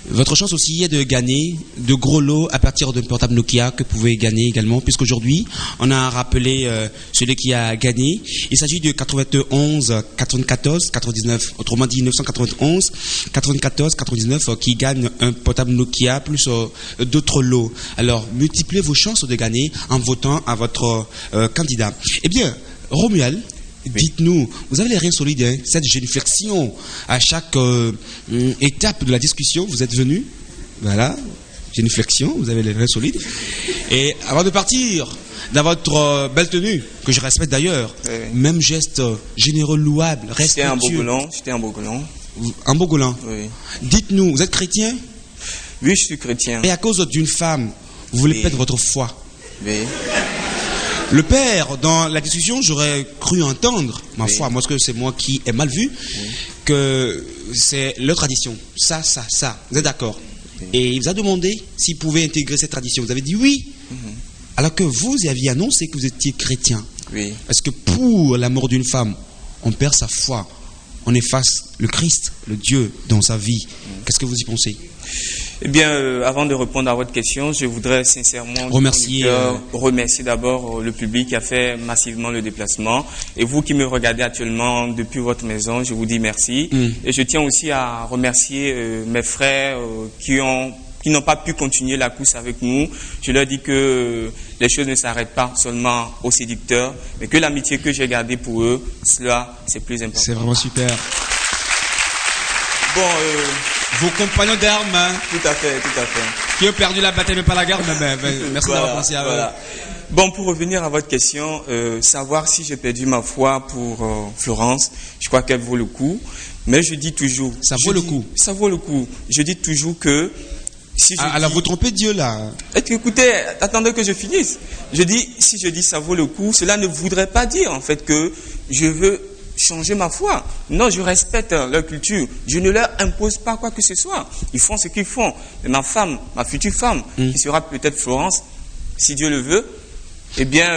votre chance aussi est de gagner de gros lots à partir d'un portable Nokia que vous pouvez gagner également, puisqu'aujourd'hui on a rappelé celui qui a gagné. Il s'agit de 91 94 99, autrement dit 991 94 99 qui gagne un portable Nokia plus d'autres lots. Alors multipliez vos chances de gagner en votant à votre candidat. Eh bien, Romuald, dites-nous, vous avez les reins solides, hein, cette génuflexion à chaque étape de la discussion, vous êtes venu, voilà, génuflexion, vous avez les reins solides. Et avant de partir, dans votre belle tenue, que je respecte d'ailleurs, même geste généreux, louable, respectueux. J'étais en Bogolan. En Bogolan. Oui. Dites-nous, vous êtes chrétien? Oui, je suis chrétien. Et à cause d'une femme, vous voulez perdre votre foi? Oui. Le père, dans la discussion, j'aurais cru entendre, ma foi, moi, parce que c'est moi qui ai mal vu, que c'est leur tradition. Ça. Vous êtes d'accord? Et il vous a demandé s'il pouvait intégrer cette tradition. Vous avez dit oui. Alors que vous aviez annoncé que vous étiez chrétien. Oui. Parce que pour la mort d'une femme, on perd sa foi. On efface le Christ, le Dieu, dans sa vie. Qu'est-ce que vous y pensez? Eh bien, avant de répondre à votre question, je voudrais sincèrement remercier d'abord le public qui a fait massivement le déplacement. Et vous qui me regardez actuellement depuis votre maison, je vous dis merci. Et je tiens aussi à remercier mes frères qui n'ont pas pu continuer la course avec nous. Je leur dis que les choses ne s'arrêtent pas seulement aux séducteurs, mais que l'amitié que j'ai gardée pour eux, cela, c'est plus important. C'est vraiment super. Bon, vos compagnons d'armes, hein, tout à fait. qui ont perdu la bataille mais pas la guerre, mais merci d'avoir pensé à eux. Bon, pour revenir à votre question, savoir si j'ai perdu ma foi pour Florence, je crois qu'elle vaut le coup. Mais je dis toujours... Ça vaut le coup. Ça vaut le coup. Je dis toujours que... Si alors vous trompez Dieu là. Écoutez, attendez que je finisse. Si je dis ça vaut le coup, cela ne voudrait pas dire en fait que je veux changer ma foi. Non, je respecte leur culture. Je ne leur impose pas quoi que ce soit. Ils font ce qu'ils font. Mais ma femme, ma future femme, qui sera peut-être Florence, si Dieu le veut, eh bien...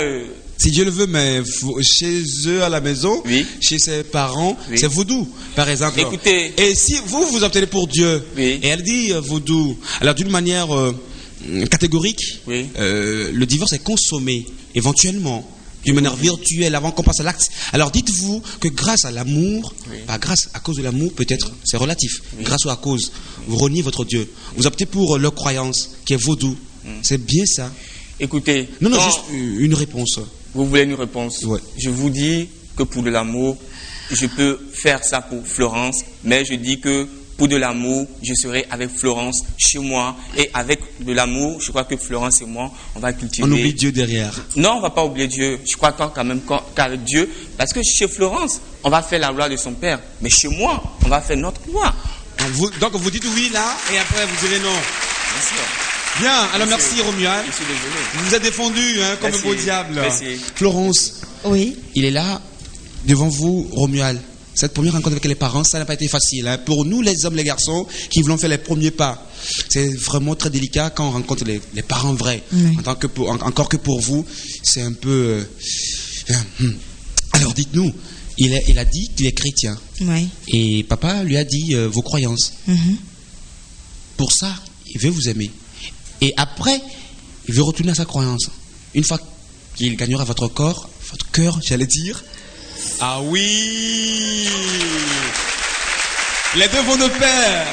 Si Dieu le veut, mais chez eux à la maison, chez ses parents, c'est vaudou, par exemple. Écoutez... Et si vous optez pour Dieu, et elle dit vaudou, alors d'une manière catégorique, le divorce est consommé, éventuellement, d'une manière virtuelle, avant qu'on passe à l'acte. Alors dites-vous que grâce à l'amour, pas grâce, à cause de l'amour, peut-être, c'est relatif, grâce ou à cause, vous reniez votre Dieu. Vous optez pour leur croyance, qui est vaudou. C'est bien ça. Écoutez... Non, juste une réponse. Vous voulez une réponse? Ouais. Je vous dis que pour de l'amour, je peux faire ça pour Florence, mais je dis que pour de l'amour, je serai avec Florence chez moi. Et avec de l'amour, je crois que Florence et moi, on va cultiver... On oublie Dieu derrière. Non, on ne va pas oublier Dieu. Je crois quand même qu'avec Dieu, parce que chez Florence, on va faire la loi de son père. Mais chez moi, on va faire notre loi. Donc vous dites oui là, et après vous direz non. Bien sûr. Bien, alors merci Romuald. Je suis désolé. Vous vous êtes défendu comme un beau diable. Merci. Florence. Oui. Il est là, devant vous, Romuald. Cette première rencontre avec les parents, ça n'a pas été facile. Hein. Pour nous, les hommes, les garçons, qui voulons faire les premiers pas, c'est vraiment très délicat quand on rencontre les parents vrais. Encore que pour vous, c'est un peu... Alors dites-nous, il a dit qu'il est chrétien. Oui. Et papa lui a dit vos croyances. Pour ça, il veut vous aimer. Et après, il veut retourner à sa croyance. Une fois qu'il gagnera votre cœur, j'allais dire. Ah oui! Les deux vont de pair.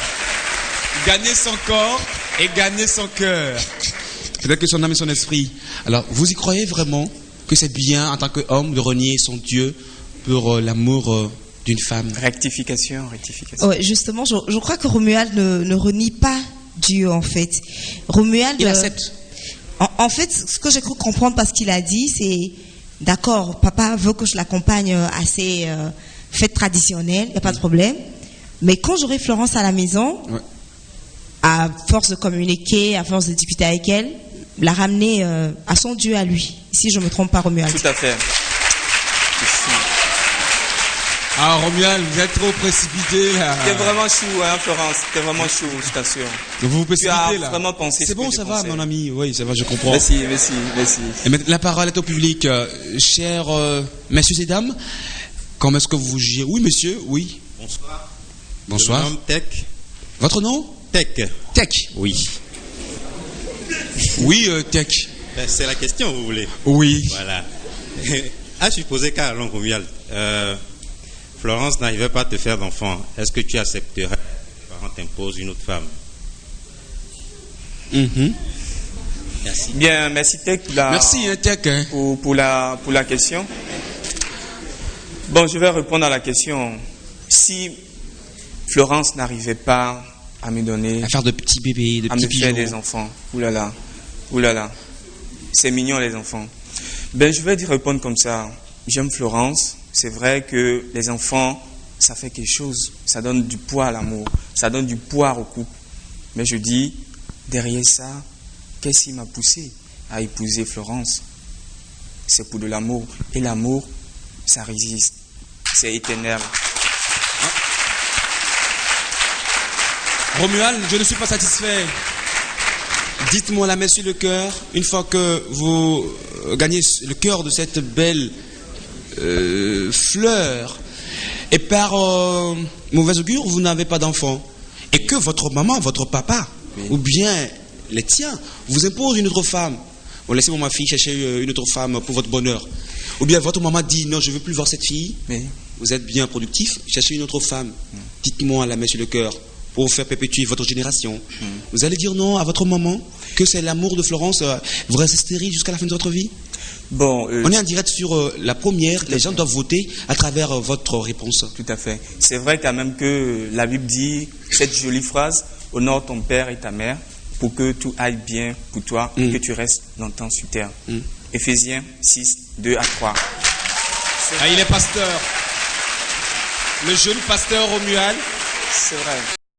Gagner son corps et gagner son cœur. Peut-être que son âme et son esprit. Alors, vous y croyez vraiment que c'est bien en tant qu'homme de renier son Dieu pour l'amour d'une femme? Rectification. Ouais, justement, je crois que Romuald ne renie pas Dieu en fait. Romuald, il accepte. En fait, ce que j'ai cru comprendre parce qu'il a dit, c'est d'accord, papa veut que je l'accompagne à ses fêtes traditionnelles, il n'y a pas de problème. Mais quand j'aurai Florence à la maison, à force de communiquer, à force de discuter avec elle, la ramener à son Dieu à lui. Si je ne me trompe pas, Romuald. Tout à fait. Ah, Romuald, vous êtes trop précipité là. T'es vraiment chou, hein, Florence. T'es vraiment chou, je t'assure. Vous vous précipitez là. Tu as vraiment pensé. C'est bon, ça va, mon ami. Oui, ça va, je comprends. Merci. Et maintenant, la parole est au public. Chers messieurs et dames, comment est-ce que vous gérez? Oui, monsieur, oui. Bonsoir. Je me nomme Tech. Votre nom? Tech. Tech. Oui. Oui, Tech. Ben, c'est la question, vous voulez? Oui. Voilà. À supposer qu'Alain Romuald, Florence n'arrivait pas à te faire d'enfant, est-ce que tu accepterais que tes parents t'imposent une autre femme? Merci. Bien, merci Tech pour la question. Bon, je vais répondre à la question. Si Florence n'arrivait pas à me donner, à faire de petits bébés, à me faire des enfants, oulala, c'est mignon les enfants. Ben, je vais te répondre comme ça. J'aime Florence. C'est vrai que les enfants, ça fait quelque chose. Ça donne du poids à l'amour. Ça donne du poids au couple. Mais je dis, derrière ça, qu'est-ce qui m'a poussé à épouser Florence? C'est pour de l'amour. Et l'amour, ça résiste. C'est éternel. Romuald, je ne suis pas satisfait. Dites-moi la main sur le cœur, une fois que vous gagnez le cœur de cette belle fleur, et par mauvaise augure, vous n'avez pas d'enfant, et que votre maman, votre papa, ou bien les tiens, vous imposent une autre femme. Bon, laissez-moi ma fille chercher une autre femme pour votre bonheur. Ou bien votre maman dit, non, je ne veux plus voir cette fille. Vous êtes bien productif, cherchez une autre femme. Dites-moi la main sur le cœur, pour faire perpétuer votre génération. Vous allez dire non à votre maman, que c'est l'amour de Florence, vous restez stérile jusqu'à la fin de votre vie? Bon, on est en direct sur la première, les gens doivent voter à travers votre réponse. Tout à fait. C'est vrai quand même que la Bible dit cette jolie phrase, honore ton père et ta mère pour que tout aille bien pour toi et que tu restes longtemps sur terre. Éphésiens 6, 2 à 3. Il est pasteur. Le jeune pasteur Romuald. C'est vrai.